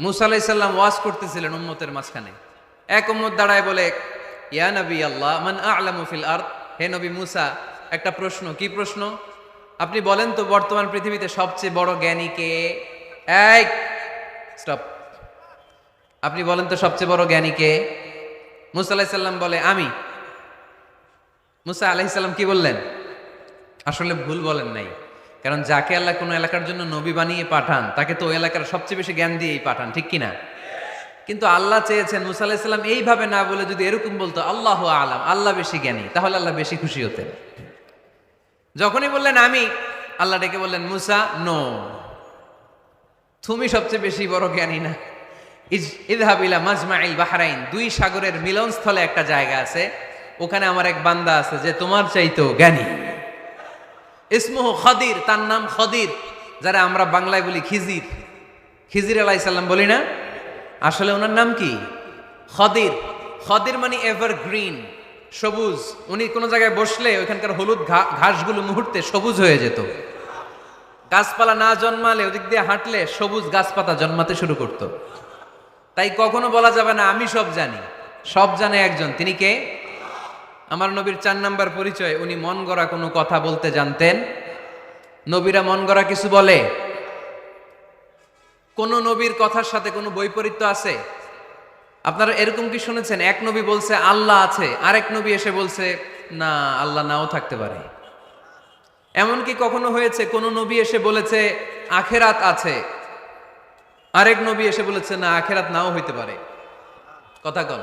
মুসা আলাইহিস সালাম ওয়াজ করতেছিলেন উম্মতের মাঝখানে। এক উম্মত দাঁড়ায় বলে, ইয়া নবী আল্লাহ মান আ'লামু ফিল আরদ। হে নবী মুসা, একটা প্রশ্ন। কি প্রশ্ন? আপনি বলেন তো বর্তমান পৃথিবীতে সবচেয়ে বড় জ্ঞানী কে? এই স্টপ। আপনি বলেন তো সবচেয়ে বড় জ্ঞানী কে? মুসা আলাইহিস সালাম বলে আমি। মুসা আলাইহিস সালাম কি বললেন? আসলে ভুল বলেন নাই, কারণ যাকে আল্লাহ কোনো এলাকার জন্য নবী বানিয়ে পাঠান, তাকে তো ওই এলাকার সবচেয়ে বেশি জ্ঞান দিয়েই পাঠান, ঠিক কিনা? কিন্তু আল্লাহ চেয়েছেন মুসা আলাইহিস সালাম এইভাবে না বলে যদি এরকম বলতো, আল্লাহু আলাম, আল্লাহ বেশি জ্ঞানী, তাহলে আল্লাহ বেশি খুশি হতেন। যখনই বললেন আমি, আল্লাহ ডেকে বললেন মুসা নো, তুমি সবচেয়ে বেশি বড় জ্ঞানী না। ইযহাব ইলা মাজমাইল বাহরাইন, 2 সাগরের মিলনস্থলে একটা জায়গা আছে, ওখানে আমার এক বান্দা আছে যে তোমার চাইতেও জ্ঞানী। ইসমুহু খদির, তার নাম খদির, যারা আমরা বাংলায় বলি খিজির। খিজির আলাইহিস সালাম বলি না, আসলে ওনার নাম কি? খদির। খদির মানে এভারগ্রিন, সবুজ। উনি কোনো জায়গায় বসলে ওইখানকার হলুদ ঘাসগুলো মুহূর্তে সবুজ হয়ে যেত। গাছপালা না জন্মালে ওদিক দিয়ে হাঁটলে সবুজ গাছপাতা জন্মাতে শুরু করত। তাই কখনো বলা যাবে না আমি সব জানি। সব জানে একজন, তিনি কে? আমার নবীর 4 নাম্বার পরিচয়, উনি মন গড়া কোনো কথা বলতে জানতেন। নবীরা মন গড়া কিছু বলে? কোন নবীর কথার সাথে কোনো বৈপরীত্য আছে? আপনারা এরকম কি শুনেছেন, এক নবী বলছে আল্লাহ আছে, আরেক নবী এসে বলছে না, আল্লাহ নাও থাকতে পারে? এমনকি কখনো হয়েছে কোন নবী এসে বলেছে আখেরাত আছে, আরেক নবী এসে বলেছে না, আখেরাত নাও হইতে পারে? কথা কন।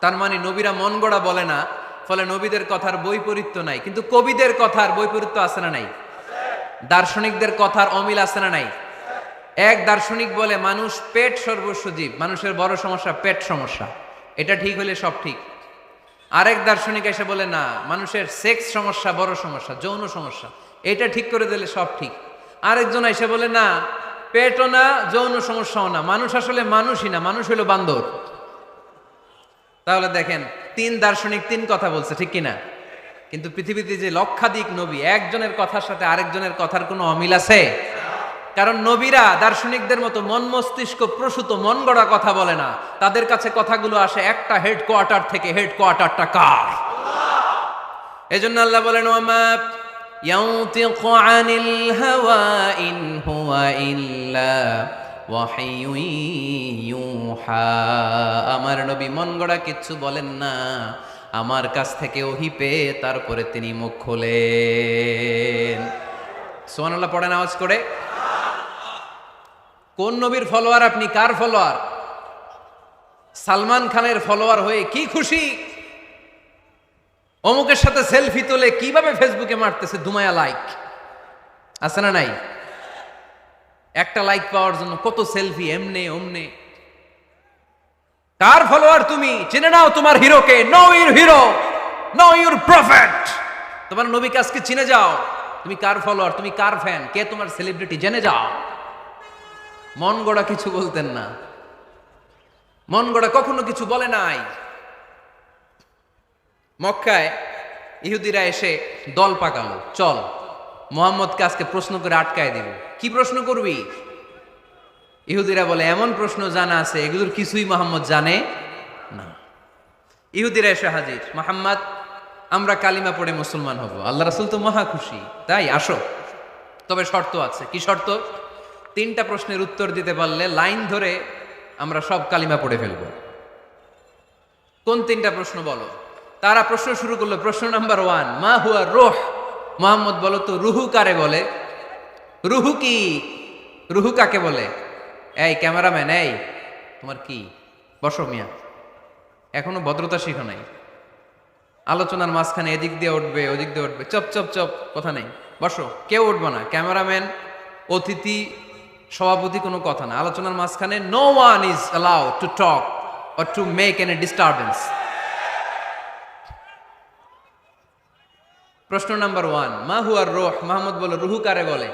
তার মানে নবীরা মন গড়া বলে না, ফলে নবীদের কথার বৈপরীত্য নাই। কিন্তু কবিদের কথার বৈপরীত্য আছে না নাই? দার্শনিকদের কথার অমিল আছে না নাই? এক দার্শনিক বলে মানুষ পেট সর্বস্ব জীব, মানুষের বড় সমস্যা পেট সমস্যা, এটা ঠিক হলে সব ঠিক। আরেক দার্শনিক এসে বলে না, মানুষের সেক্স সমস্যা বড় সমস্যা, যৌন সমস্যা, এটা ঠিক করে দিলে সব ঠিক। আরেকজন এসে বলে না, পেটও না, যৌন সমস্যাও না, মানুষ আসলে মানুষই না, মানুষ হলো বান্দর। তাহলে দেখেন 3 দার্শনিক 3 কথা বলছে, ঠিক কিনা? কিন্তু পৃথিবীতে যে লক্ষাধিক নবী, একজনের কথার সাথে আরেকজনের কথার কোনো অমিল আছে? কারণ নবীরা দার্শনিকদের মতো মন মস্তিষ্ক প্রসূত মন গড়া কথা বলে না, তাদের কাছে কথাগুলো আসে একটা হেডকোয়ার্টার থেকে। হেডকোয়ার্টারটা কার? এজন্য আল্লাহ বলেন, ওয়ামা ইয়ানতিকু আনিল হাওয়া ইন হুয়া ইল্লা ওয়াহিয়ুন ইউহা। আমার নবী মন গড়া কিচ্ছু বলেন না, আমার কাছ থেকে ওহী পেয়ে তারপরে তিনি মুখ খোলেন। সুবহানাল্লাহ পড়েন আওয়াজ করে। কোন নবীর ফলোয়ার আপনি? কার ফলোয়ার? সালমান খানের ফলোয়ার হয়ে কি খুশি? অমুকের সাথে সেলফি তোলে কিভাবে ফেসবুকে মারতেছে দুমায়া লাইক, আছে না নাই? একটা লাইক পাওয়ার জন্য কত সেলফি, এমনে ওমনে। কার ফলোয়ার তুমি? চিনে নাও তোমার হিরোকে। Know your hero, know your prophet. তোমার নবীকে আজকে চিনে যাও। তুমি কার ফলোয়ার, তুমি কার ফ্যান, কে তোমার সেলিব্রিটি, জেনে যাও। মন গড়া কিছু বলতেন না, মন গড়া কখনো কিছু বলে নাই। মক্কায় ইহুদিরা এসে দল পাকালো, চল মুহাম্মদকে আজকে প্রশ্ন করে আটকায় দিব। কি প্রশ্ন করবি? ইহুদিরা বলে, এমন প্রশ্ন জানা আছে এগুলোর কিছুই মুহাম্মদ জানে না। ইহুদিরা এসে হাজির, মুহাম্মদ আমরা কালিমা পড়ে মুসলমান হব। আল্লাহ রাসূল তো মহা খুশি, তাই আসো, তবে শর্ত আছে। কি শর্ত? 3টা প্রশ্নের উত্তর দিতে পারলে লাইন ধরে আমরা সব কালিমা পড়ে ফেলব। কোন 3টা প্রশ্ন বলো? তারা প্রশ্ন শুরু করলো। প্রশ্ন নাম্বার 1, মা হুয়া রূহ। মুহাম্মদ বলো তো রুহু কারে বলে? রুহু কি? রুহু কাকে বলে? এই ক্যামেরাম্যান, এই তোমার কি? বসো মিয়া, এখনো ভদ্রতা শিখো নাই। আলোচনার মাঝখানে এদিক দিয়ে উঠবে ওদিক দিয়ে উঠবে, চপ চপ চপ, কথা নেই, বসো। কেউ উঠবো না, ক্যামেরাম্যান, অতিথি, সভাপতি, কোনো কথা না। আলোচনার মাঝখানে no one is allowed to talk or to make any disturbance. প্রশ্ন নাম্বার 1, মা হুয়া রূহ। মুহাম্মদ বলো রুহু কারে বলে?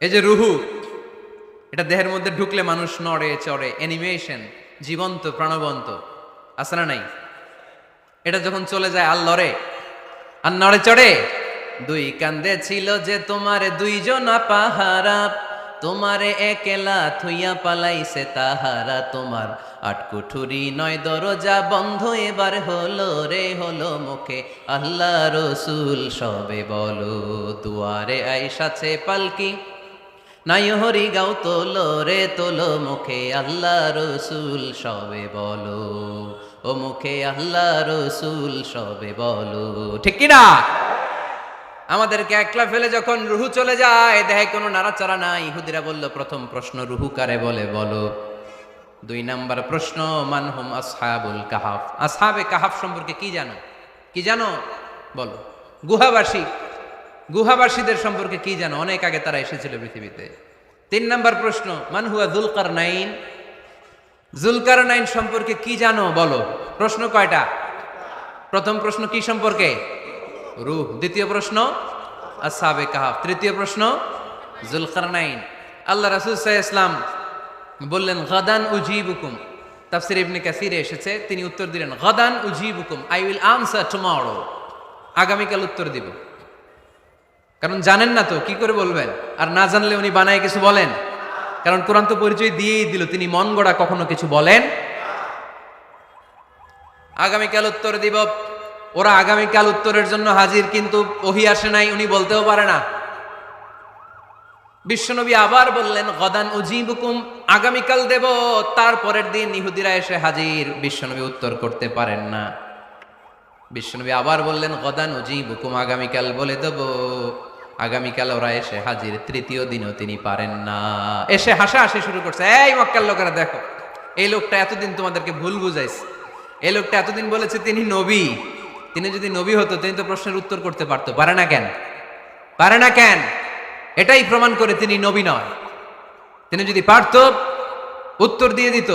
এই যে রুহু, এটা দেহের মধ্যে ঢুকলে মানুষ নড়ে চড়ে, অ্যানিমেশন, জীবন্ত প্রাণবন্ত, আছে না নাই? এটা যখন চলে যায় আর লড়ে আর নড়ে চড়ে। 2 কান্দে ছিল যে তোমারে 2 জনা পাহারা, তোমারে একলা থুইয়া পালাইছে তাহারা। তোমার 8 কুঠুরি 9 দরজা বন্ধ এবার হলো রে, হলো মুখে আল্লাহ রসুল সবে বলো। দুয়ারে আইসাছে পালকি, নাই হরি গাও তোলো রে তোলো, মুখে আল্লাহ রসুল সবে বলো। ও মুখে আল্লাহ রসুল সবে বলো। ঠিক কিনা? আমাদেরকে একলা ফেলে যখন রুহু চলে যায়, দেহে কোনো নাড়াচাড়া নাই। ইহুদিরা বলল, প্রথম প্রশ্ন রুহু কারে বলে বলো। 2 নাম্বার প্রশ্ন, মানহুম আসহাবুল কাহাফ। আসহাবে কাহাফ সম্পর্কে কি জানো? কি জানো বলো। গুহাবাসী, গুহাবাসীদের সম্পর্কে কি জানো? অনেক আগে তারা এসেছিল পৃথিবীতে। 3 নাম্বার প্রশ্ন, মান হুয়া যুলকারনাইন। যুলকারনাইন সম্পর্কে কি জানো বলো। প্রশ্ন কয়টা? প্রথম প্রশ্ন কি সম্পর্কে? রূহ। দ্বিতীয় প্রশ্ন আসহাবে কাহাফ। তৃতীয় প্রশ্ন যুলকারনাইন। আল্লাহ রাসূল সাল্লাল্লাহু আলাইহি ওয়াসাল্লাম বললেন, গাদান উজিবুকুম। তাফসীর ইবনে কাসিরে এসেছে, তিনি উত্তর দিলেন, গাদান উজিবুকুম, আই উইল আনসার টুমরো। আগামীকাল উত্তর দিব। কারণ জানেন না তো কি করে বলবেন, আর না জানলে উনি বানায় কিছু বলেন? কারণ কোরআন তো পরিচয় দিয়েই দিল, তিনি মন গড়া কখনো কিছু বলেন। আগামীকাল উত্তর দিব। ওরা আগামীকাল উত্তরের জন্য হাজির, কিন্তু ওহী আসে নাই, উনি বলতেও পারে না। বিশ্বনবী আবার বললেন, গদান উজিবুকুম, আগামীকাল দেব। তারপরের দিন ইহুদিরা এসে হাজির, বিশ্বনবী উত্তর করতে পারেন না। বিশ্বনবী আবার বললেন, গদান উজিবুকুম, আগামীকাল বলে দেব। আগামীকাল ওরা এসে হাজির, তৃতীয় দিনও তিনি পারেন না। এসে হাসাহাসি শুরু করছে, এই মক্কার লোকেরা দেখো, এই লোকটা এতদিন তোমাদেরকে ভুল বুঝাইছে। এই লোকটা এতদিন বলেছে তিনি নবী। তিনি যদি নবী হতো তিনি তো প্রশ্নের উত্তর করতে পারতো, পারে না কেন? পারে না কেন? এটাই প্রমাণ করে তিনি নবী নয়। তিনি যদি পারতো উত্তর দিয়ে দিত।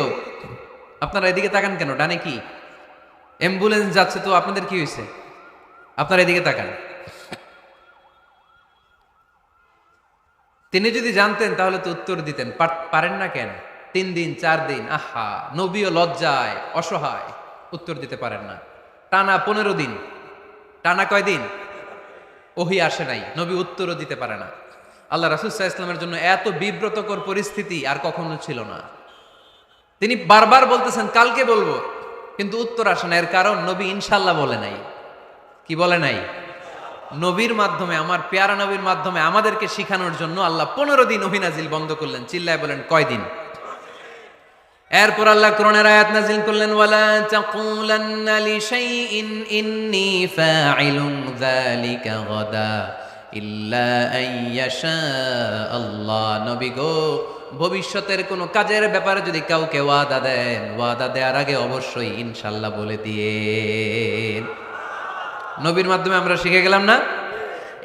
আপনারা এদিকে তাকান কেন? ডানে কি অ্যাম্বুলেন্স যাচ্ছে, তো আপনাদের কি হয়েছে? আপনারা এদিকে তাকান। তিনি যদি জানতেন তাহলে তো উত্তর দিতেন, পারেন না কেন? 3 দিন 4 দিন, আহা, নবীও লজ্জায় অসহায়, উত্তর দিতে পারেন না। টানা 15 দিন টানা কয়দিন? ওহী আসে নাই, নবী উত্তরও দিতে পারে না। আল্লাহ রাসূল সাল্লাল্লাহু আলাইহি ওয়াসাল্লামের জন্য এত বিব্রতকর পরিস্থিতি আর কখনো ছিল না। তিনি বারবার বলতেছেন কালকে বলবো, কিন্তু উত্তর আসে না। এর কারণ নবী ইনশাআল্লাহ বলে নাই। কি বলে নাই? নবীর মাধ্যমে, আমার পেয়ারা নবীর মাধ্যমে আমাদেরকে শিখানোর জন্য আল্লাহ 15 দিন ওহী নাজিল বন্ধ করলেন। চিল্লায় বলেন কয়দিন? এরপর আল্লাহ কোরআনের আয়াত নাজিল করলেন, ওয়ালা তাকুলান্না লিশাইইন ইন্নী ফাইলুন যালিকা গাদা ইল্লা আইয়াশা আল্লাহ। নবী গো, ভবিষ্যতের কোনো কাজের ব্যাপারে যদি কাউকে ওয়াদা দেন, ওয়াদা দেওয়ার আগে অবশ্যই ইনশাআল্লাহ বলে দিয়েন। নবীর মাধ্যমে আমরা শিখে গেলাম না?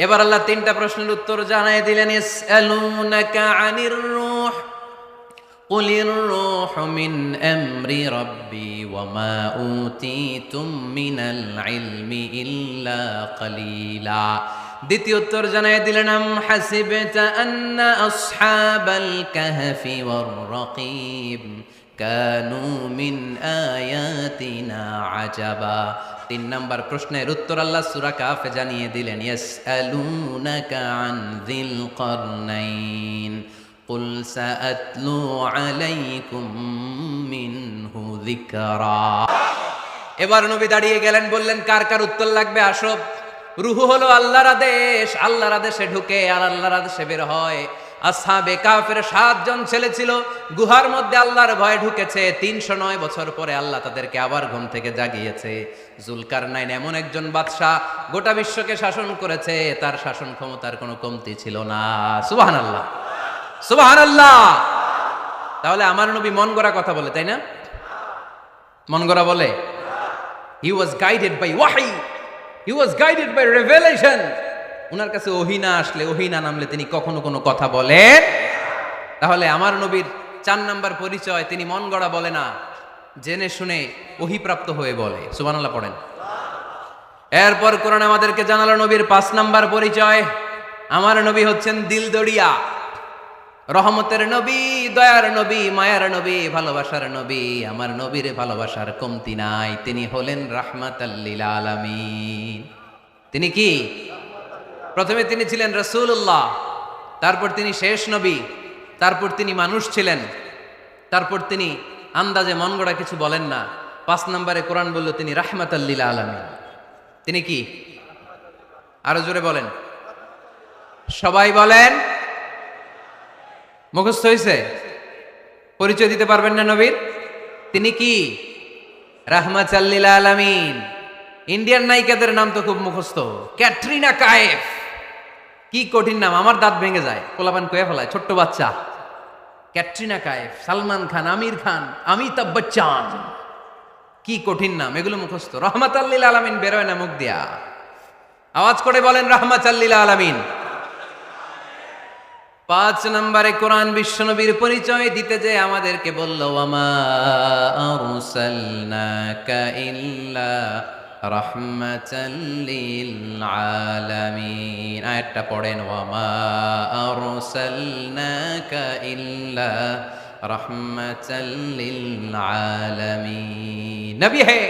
এবার আল্লাহ 3টা প্রশ্নের উত্তর জানাই দিলেন। ইয়াসআলুনাকা আনির রূহ قل الروح من أمر ربي وما أوتيتم من العلم إلا قليلا। দ্বিতীয় উত্তর জানাই দিলেন, আম হাসিবতা আন্না আসহাবাল কাহফি ওয়ার রাকিব কানু মিন আয়াতিনা আজাবা। 3 নাম্বার প্রশ্নের উত্তর আল্লাহ সূরা কাহফে জানিয়ে দিলেন, ইয়াসআলুনাকা আন যিল কারনাইন কুল সাআতলু আলাইকুম মিনহু যিকরা। এবার নবী দাঁড়িয়ে গেলেন, বললেন কার কার উত্তর লাগবে আসো। রূহ হলো আল্লাহর আদেশ, আল্লাহর আদেশে ঢুকে আর আল্লাহর আদেশে বের হয়। আসহাবে কাফের 7 জন ছেলে ছিল, গুহার মধ্যে আল্লাহর ভয়ে ঢুকেছে। 309 বছর পরে আল্লাহ তাদেরকে আবার ঘুম থেকে জাগিয়েছে। জুলকারনাইন এমন একজন বাদশাহ, গোটা বিশ্বকে শাসন করেছে, তার শাসন ক্ষমতার কোনো কমতি ছিল না। সুবহানাল্লাহ, সুবহানাল্লাহ। তাহলে আমার নবী মন গড়া কথা বলে, তাই না? মন গড়া বলে? হি ওয়াজ গাইডেড বাই ওয়াহি, হি ওয়াজ গাইডেড বাই রেভেলেশন। ওনার কাছে ওহী না আসলে, ওহী না নামলে তিনি কখনো কোনো কথা বলেন। তাহলে আমার নবীর 4 নাম্বার পরিচয়, তিনি মন গড়া বলে না, জেনে শুনে ওহীপ্রাপ্ত হয়ে বলে। সুবহানাল্লাহ পড়েন। এরপর কোরআন আমাদেরকে জানালো নবীর 5 নাম্বার পরিচয়, আমার নবী হচ্ছেন দিলদরিয়া, রহমতের নবী, দয়ার নবী, মায়ার নবী, ভালোবাসার নবী। আমার নবীর ভালোবাসার কমতি নাই। তিনি হলেন রাহমাতাল লিল আলামিন। তিনি কি? প্রথমে তিনি ছিলেন রাসূলুল্লাহ, তারপর তিনি শেষ নবী, তারপর তিনি মানুষ ছিলেন, তারপর তিনি আন্দাজে মন গড়া কিছু বলেন না। 5 নম্বরে কোরআন বলল তিনি রাহমাতাল লিল আলামিন। তিনি কি? আরো জোরে বলেন, সবাই বলেন। মুখস্থ হয়েছে? পরিচয় দিতে পারবেন না নবীর? তিনি কি? রাহমাতাল লিল আলামিন। ইন্ডিয়ান নায়িকাদের নাম তো খুব মুখস্থ। ক্যাটরিনা কাইফ, কি কঠিন নাম, আমার দাঁত ভেঙে যায়, পোলাপান কয়ে ফেলায়, ছোট্ট বাচ্চা। ক্যাটরিনা কাইফ, সালমান খান, আমির খান, অমিতাভ বচ্চন, কি কঠিন নাম, এগুলো মুখস্থ। রাহমাতাল লিল আলামিন বেরোয় না মুখ দিয়া। আওয়াজ করে বলেন রাহমাতাল লিল আলামিন। 5 নম্বরে কোরআন বিশ্বনবীর পরিচয় দিতে যে আমাদেরকে বলল, ওয়ামা আরসালনাকা ইল্লা রাহমাতাল লিল আলামিন। আয়াতটা পড়েন, ওয়ামা আরসালনাকা ইল্লা রাহমাতাল লিল আলামিন। নবী হে,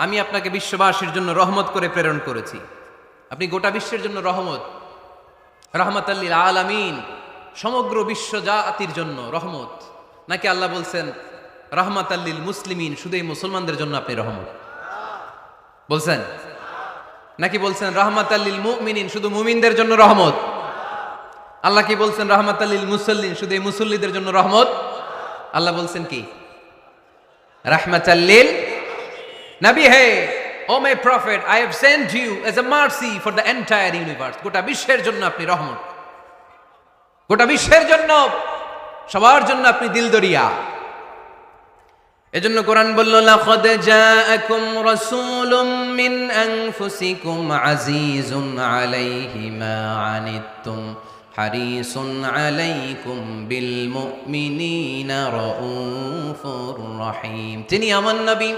আমি আপনাকে বিশ্ববাসীর জন্য রহমত করে প্রেরণ করেছি। আপনি গোটা বিশ্বের জন্য রহমত, রাহমাতাল লিল আলামিন, সমগ্র বিশ্ব জাতির জন্য রহমত। নাকি আল্লাহ বলছেন রাহমাতাল লিল মুসলিমিন, শুধু এই মুসলমানদের জন্য আপনি রহমত বলছেন? নাকি বলছেন রাহমাতাল লিল মুমিনিন, শুধু মুমিনদের জন্য রহমত? আল্লাহ কি বলছেন রাহমাতাল লিল মুসাল্লিন, শুধু এই মুসল্লিদের জন্য রহমত? আল্লাহ বলছেন কি? রাহমাতাল লিল নবী হে, O my prophet, I have sent you as a mercy for the entire universe. গোটা বিশ্বের জন্য আপনি রহমত, গোটা বিশ্বের জন্য, সবার জন্য আপনি দিলদরিয়া। এজন্য কোরআন বলল, লাকাদ জাআকুম রাসূলুম মিন আনফুসিকুম আজিজুন আলাইহি মা আনিতুম হারিসুন আলাইকুম বিল মুমিনিনা রাউফুর রহিম। তিনি আমার নবী,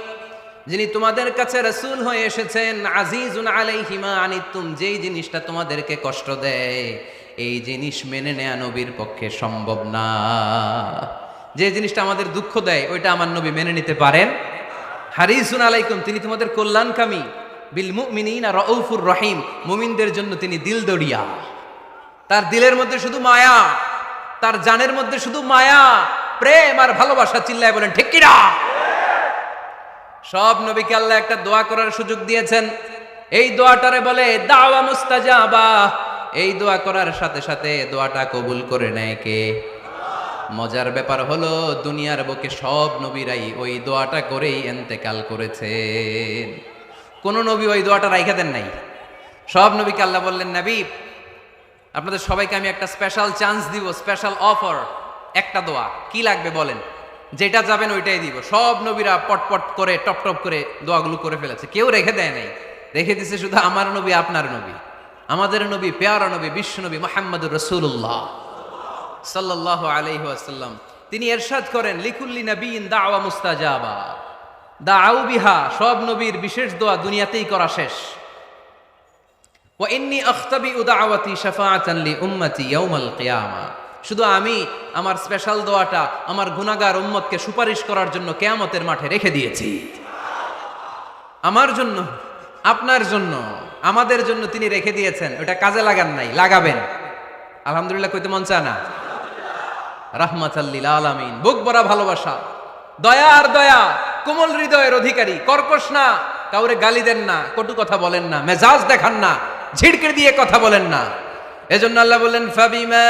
যিনি তোমাদের কাছে রাসূল হয়ে এসেছেন। আজিজুন আলাইহি মা আনিতুম, যেই জিনিসটা তোমাদেরকে কষ্ট দেয়, এই জিনিস মেনে নেয়া নবীর পক্ষে সম্ভব না। যে জিনিসটা আমাদের দুঃখ দেয়, ওইটা আমার নবী মেনে নিতে পারেন। হারিসুন আলাইকুম, তিনি তোমাদের কল্যাণকামী। বিল মুমিনিনা রাউফুর রহিম, মুমিনদের জন্য তিনি দিলদরিয়া। তার দিলের মধ্যে শুধু মায়া, তার জানের মধ্যে শুধু মায়া, প্রেম আর ভালোবাসা। চিল্লায় বলেন ঠিক কিনা? সব নবীকে আল্লাহ একটা দোয়া করার সুযোগ দিয়েছেন। এই দোয়াটারে বলে দাওয়া মুস্তাজাবা। এই দোয়া করার সাথে সাথে দোয়াটা কবুল করে নেয় কে? মজার ব্যাপার হলো দুনিয়ার বুকে সব নবীরাই ওই দোয়াটা করেই ইন্তেকাল করেছেন। কোন নবী ওই দোয়াটা রাইখা দেন নাই। সব নবীকে আল্লাহ বললেন, নবী আপনাদের সবাইকে আমি একটা স্পেশাল চান্স দিব, স্পেশাল অফার, একটা দোয়া। কি লাগবে বলেন, যেটা যাবেন ওইটাই দিব। সব নবীরা পটপট করে টপ টপ করে দোয়াগুলো করে ফেলেছে, কেউ রেখে দেয় নাই। রেখে দিছে শুধু আমার নবী, আপনার নবী, আমাদের নবী, পেয়ারা নবী, বিশ্ব নবী মুহাম্মদুর রাসূলুল্লাহ সাল্লাল্লাহু আলাইহি ওয়াসাল্লাম। তিনি ইরশাদ করেন, লিকুল্লি নবিয়্যিন দাওয়া মুস্তাজাবা দাউ বিহা। সব নবীর বিশেষ দোয়া দুনিয়াতেই করা শেষ। ওয়া ইন্নী আখতাবিউ দাওয়াতি শাফাআতান লি উম্মতি ইয়াউমাল কিয়ামা। শুধু আমি আমার স্পেশাল দোয়াটা আমার গুনাহগার উম্মতকে সুপারিশ করার জন্য কিয়ামতের মাঠে রেখে দিয়েছি। আমার জন্য, আপনার জন্য, আমাদের জন্য তিনি রেখে দিয়েছেন। ওটা কাজে লাগান নাই, লাগাবেন। আলহামদুলিল্লাহ কইতে মন চায় না? রাহমাতাল লিল আলামিন, বুক ভরা ভালোবাসা, দয়া আর দয়া, কোমল হৃদয়ের অধিকারী, কর্কশ না, কাউরে গালি দেন না, কটু কথা বলেন না, মেজাজ দেখান না, ঝিড়কে দিয়ে কথা বলেন না। এজন্য আল্লাহ বললেন, ফাবিমা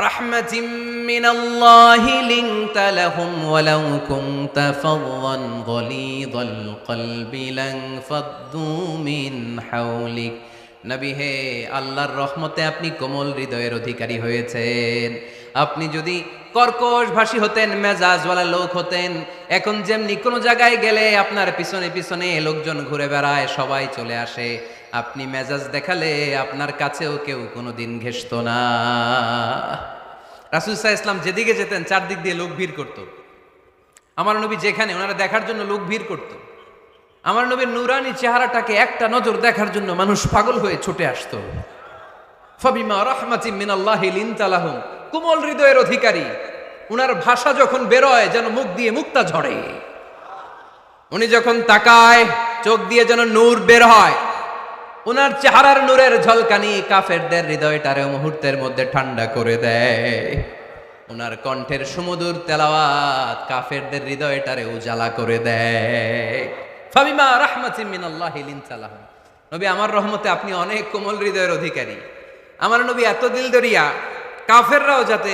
রাহমাতিম মিনাল্লাহি লিনতা লাহুম ওয়ালাউ কুনতা ফাযযান গালিযাল কলবি লানফাদ্দু মিন হাওলিক। নবী হে, আল্লাহর রহমতে আপনি কোমল হৃদয়ের অধিকারী হয়েছেন। আপনি যদি কর্কশ ভাষী হতেন, মেজাজওয়ালা লোক হতেন, এখন যেমনি কোনো জায়গায় গেলে আপনার পিছনে পিছনে লোকজন ঘুরে বেড়ায়, সবাই চলে আসে, আপনি মেজাজ দেখালে আপনার কাছেও কেউ কোনোদিন ঘেষত না। রাসূল সাল্লাল্লাহু আলাইহি ওয়াসাল্লাম যেদিকে যেতেন চারদিক দিয়ে লোক ভিড় করত। আমার নবী যেখানে, ওনারা দেখার জন্য লোক ভিড় করত। আমার নবীর নূরানি চেহারাটাকে একটা নজর দেখার জন্য মানুষ পাগল হয়ে ছুটে আসতো। ফাবিমা রাহমাতিম মিনাল্লাহি লিনতা লাহুম, কোমল হৃদয়ের অধিকারী। উনার ভাষা যখন বেরোয় যেন মুখ দিয়ে মুক্তা ঝরে। উনি যখন তাকায় চোখ দিয়ে যেন নূর বের হয়। উনার চেহারার নূরের ঝলকানি কাফেরদের হৃদয়টারে মুহূর্তের মধ্যে ঠান্ডা করে দেয়। উনার কণ্ঠের সুমধুর তেলাওয়াত কাফেরদের হৃদয়টারে উজালা করে দেয়। ফাবিমা রাহমাতিম মিনাল্লাহি লিনতা লাহুম, নবী আমার রহমতে আপনি অনেক কোমল হৃদয়ের অধিকারী। আমার নবী এত দিলদরিয়া, কাফেররাও যাতে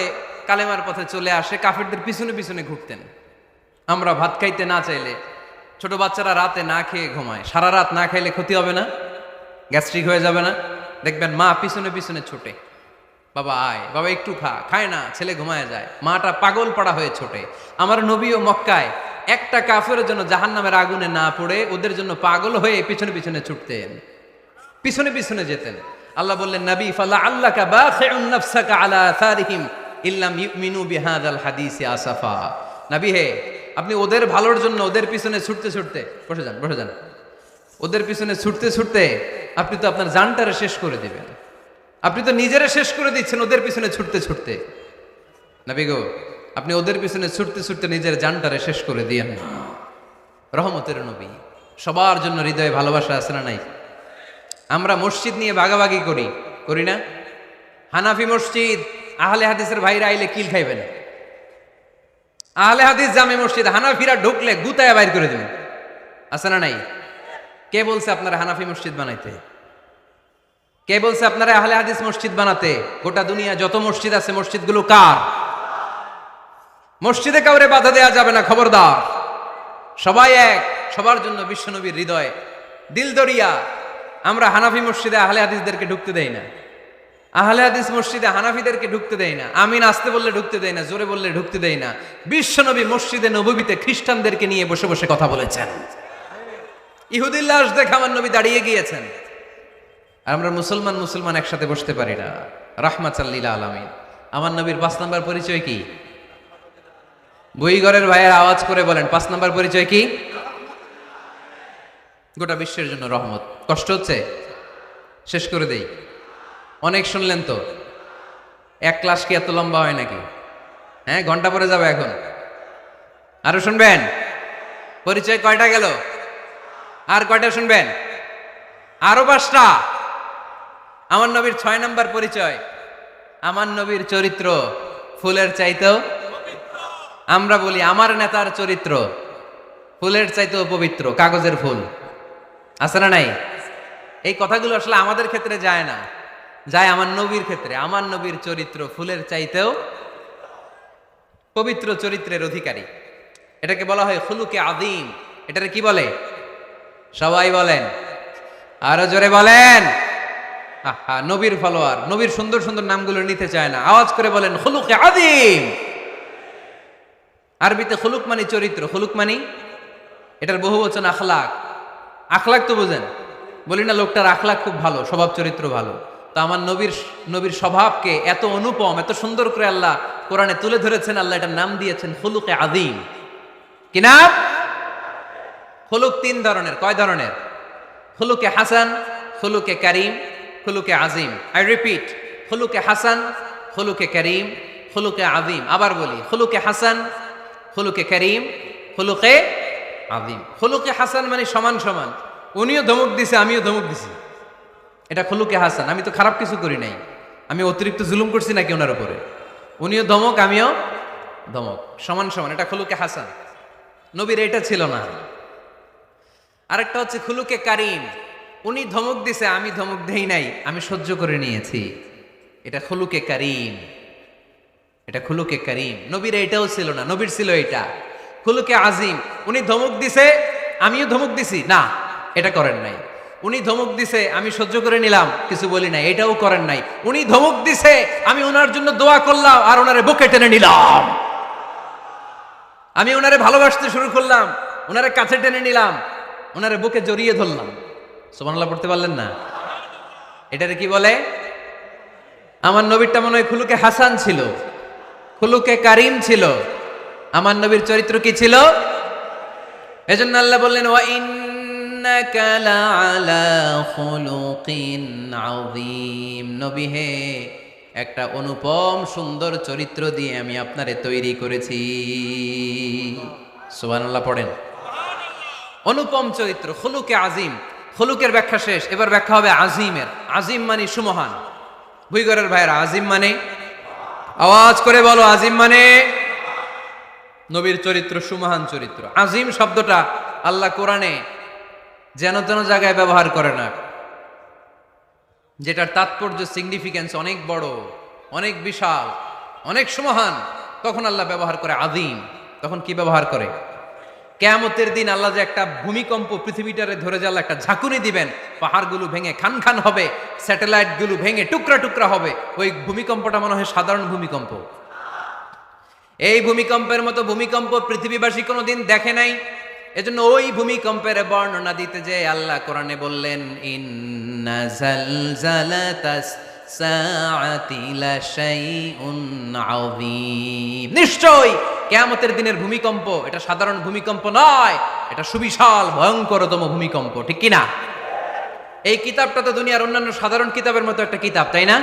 কালেমার পথে চলে আসে কাফেরদের পিছনে পিছনে ঘুরতেন। আমরা ভাত খাইতে না চাইলে, ছোট বাচ্চারা রাতে না খেয়ে ঘুমায়, সারা রাত না খাইলে ক্ষতি হবে না? গ্যাস্ট্রিক হয়ে যাবে না? দেখবেন মা পিছনে পিছনে ছোটে, বাবা আয়, বাবা একটু খা, খায় না, ছেলে ঘুমায় যায়, মাটা পাগল পাড়া হয়ে ছোটে। আমার নবীও মক্কায় একটা কাফেরের জন্য জাহান্নামের আগুনে না পড়ে ওদের জন্য পাগল হয়ে পিছনে পিছনে ছুটতেন, পিছনে পিছনে যেতেন। আল্লাহ বললেন, নবী ফালা আল্লাকা বাখিউন নাফসাকা আলা আথারিহিম ইল্লাম ইউমিনু বিহাদাল হাদিসি আসাফা। নবী হে, আপনি ওদের ভালোর জন্য ওদের পিছনে ছুটতে ছুটতে, বসে যান বসে যান, ওদের পিছনে ছুটতে ছুটতে আপনি তো আপনার জানটারে শেষ করে দিবেন। আপনি তো নিজেরা শেষ করে দিচ্ছেন ওদের পিছনে ছুটতে ছুটতে। নবী গো, আপনি ওদের পিছনে ছুটতে ছুটতে নিজের জানটারে শেষ করে দিয়েন না। রহমতের নবী, সবার জন্য হৃদয়ে ভালোবাসা আছে না নাই? আমরা মসজিদ নিয়ে ভাগাভাগি করি, করি না? হানাফি মসজিদ, আহলে হাদিসের ভাইরা আইলে কিল খাইবেন। আহলে হাদিস জামে মসজিদ, হানাফিরা ঢুকলে গুতায়া বাইর করে দিবেন, আছে না নাই? কে বলছে আপনারা হানাফি মসজিদ বানাইতে? কে বলছে আপনারা আহলে হাদিস মসজিদ বানাতে? গোটা দুনিয়া যত মসজিদ আছে মসজিদগুলো কার? মসজিদে কাউরে বাধা দেয়া যাবে না, খবরদার। সবাই এক, সবার জন্য বিশ্বনবীর হৃদয় দিলদরিয়া। আমরা হানাফি মসজিদে আহলে হাদিসদেরকে ঢুকতে দেই না, আহলে হাদিস মসজিদে হানাফিদেরকে ঢুকতে দেই না, আমিন আসতে বললে ঢুকতে দেই না, জোরে বললে ঢুকতে দেই না। বিশ্বনবী মসজিদে নববীতে খ্রিস্টানদেরকে নিয়ে বসে বসে কথা বলেছেন। ইহুদির লাশ দেখে আমার নবী দাঁড়িয়ে গিয়েছেন। আর আমরা মুসলমান মুসলমান একসাথে বসতে পারি না। রাহমাতাল লিল আলামিন। আমার নবীর 5 নাম্বার পরিচয় কি? বইঘরের ভাইয়ের আওয়াজ করে বলেন, 5 নাম্বার পরিচয় কি? গোটা বিশ্বের জন্য রহমত। কষ্ট হচ্ছে? শেষ করে দেই। অনেক শুনলেন তো, এক ক্লাস কি এত লম্বা হয় নাকি? হ্যাঁ, ঘন্টা পরে যাবে এখন। আরো শুনবেন? পরিচয় কয়টা গেল? আর কয়টা শুনবেন? আরো 5টা। আমার নবীর 6 নাম্বার পরিচয়, আমার নবীর চরিত্র ফুলের চাইতেও, আমরা বলি আমার নেতার চরিত্র ফুলের চাইতেও পবিত্র, কাগজের ফুল। আছে না নাই? এই কথাগুলো আসলে আমাদের ক্ষেত্রে যায় না, যায় আমার নবীর ক্ষেত্রে। আমার নবীর চরিত্র ফুলের চাইতেও পবিত্র চরিত্রের অধিকারী। এটাকে বলা হয় খুলুকে আযীম। এটারে কি বলে? সবাই বলেন, আরো জোরে বলেন। নবীর ফলোয়ার, নবীর সুন্দর সুন্দর নামগুলো নিতে চায় না, আওয়াজ করে বলেন খুলুকে আযীম। আরবিতে খুলুক মানে চরিত্র, খুলুক মানে এটার বহু বচন আখলাক। আখলাক তো বোঝেন, বলি না লোকটার আখলাক খুব ভালো, স্বভাব চরিত্র ভালো। তো আমার নবীর স্বভাবকে এত অনুপম, এত সুন্দর করে আল্লাহ কোরআনে তুলে ধরেছেন। আল্লাহ এটার নাম দিয়েছেন খুলুকে আযীম। কি নাম? খুলুক 3 ধরনের। কয় ধরনের? খুলুকে হাসান, খুলুকে কারীম, খুলুকে আযীম। আই রিপিট, খুলুকে হাসান, খুলুকে কারীম, খুলুকে আযীম। আবার বলি, খুলুকে হাসান, খুলুকে কারীম, খুলুকে আযীম। খুলুকে হাসান মানে সমান সমান, উনিও ধমক দিছে আমিও ধমক দিছি, এটা খুলুকে হাসান। আমি তো খারাপ কিছু করি নাই, আমি অতিরিক্ত জুলুম করছি নাকি ওনার উপরে? উনিও ধমক আমিও ধমক, সমান সমান, এটা খুলুকে হাসান। নবীর এটা ছিল না। আরেকটা হচ্ছে খুলুকে কারীম, উনি ধমক দিছে আমি ধমক দেই নাই, আমি সহ্য করে নিয়েছি, এটা খুলুকে কারীম। এটা খুলুকে কারীম। নবীর এটাও ছিল না, নবীর ছিল এটা খুলুকে আযীম। উনি ধমক দিছে আমিও ধমক দিছি, না এটা করেন নাই। উনি ধমক দিছে আমি সহ্য করে নিলাম, কিছু বলি নাই, এটাও করেন নাই। উনি ধমক দিছে আমি ওনার জন্য দোয়া করলাম আর ওনারে বুকে টেনে নিলাম, আমি ওনারে ভালোবাসতে শুরু করলাম, ওনারে কাছে টেনে নিলাম, ওনারে বুকে জড়িয়ে ধরলাম। সুবহানাল্লাহ পড়তে পারলেন না? এটারে কি বলে? আমার নবীরটা মনে হয় খুলুকে হাসান ছিল, খুলুকে কারীম ছিল। আমার নবীর চরিত্র কি ছিল? এজন্য আল্লাহ বললেন ওয়া ইন্নাকা লাআলা খুলুকিন আযীম। নবী হে, একটা অনুপম সুন্দর চরিত্র দিয়ে আমি আপনারে তৈরি করেছি। সুবহানাল্লাহ পড়েন। অনুপম চরিত্র, খুলুকে আযীম। খুলুকের ব্যাখ্যা শেষ, এবার ব্যাখ্যা হবে আযীমের। আযীম মানে সুমহান। ভুইগরের ভাইয়েরা, আযীম মানে? আওয়াজ করে বলো, আযীম মানে? নবীর চরিত্র সুমহান চরিত্র। আযীম শব্দটা আল্লাহ কোরআনে যেন তেন জায়গায় ব্যবহার করে না, যেটার তাৎপর্য সিগনিফিকেন্স অনেক বড়, অনেক বিশাল, অনেক সুমহান, তখন আল্লাহ ব্যবহার করে আযীম। তখন কি ব্যবহার করে? কিয়ামতের দিন আল্লাহ যে একটা ভূমিকম্প পৃথিবীটারে ধরে যে আল্লাহ একটা ঝাঁকুনি দিবেন, পাহাড়গুলো ভেঙে খান খান হবে, স্যাটেলাইটগুলো ভেঙে টুকরা টুকরা হবে, ওই ভূমিকম্পটা মনে হয় সাধারণ ভূমিকম্প। এই ভূমিকম্পের মতো ভূমিকম্প পৃথিবীবাসী কোনোদিন দেখে নাই। এজন্য ওই ভূমিকম্পের বর্ণনা দিতে যে আল্লাহ কোরআনে বললেন ইন্না জালজালাতাস সাআতি লাশাইউন আযীম। নিশ্চয় কিয়ামতের দিনের ভূমিকম্প এটা সাধারণ ভূমিকম্প নয়, এটা সুবিশাল ভয়ঙ্করতম ভূমিকম্প। ঠিক কি না? এই কিতাবটা তো দুনিয়ার অন্যান্য সাধারণ কিতাবের মতো একটা কিতাব, তাই না?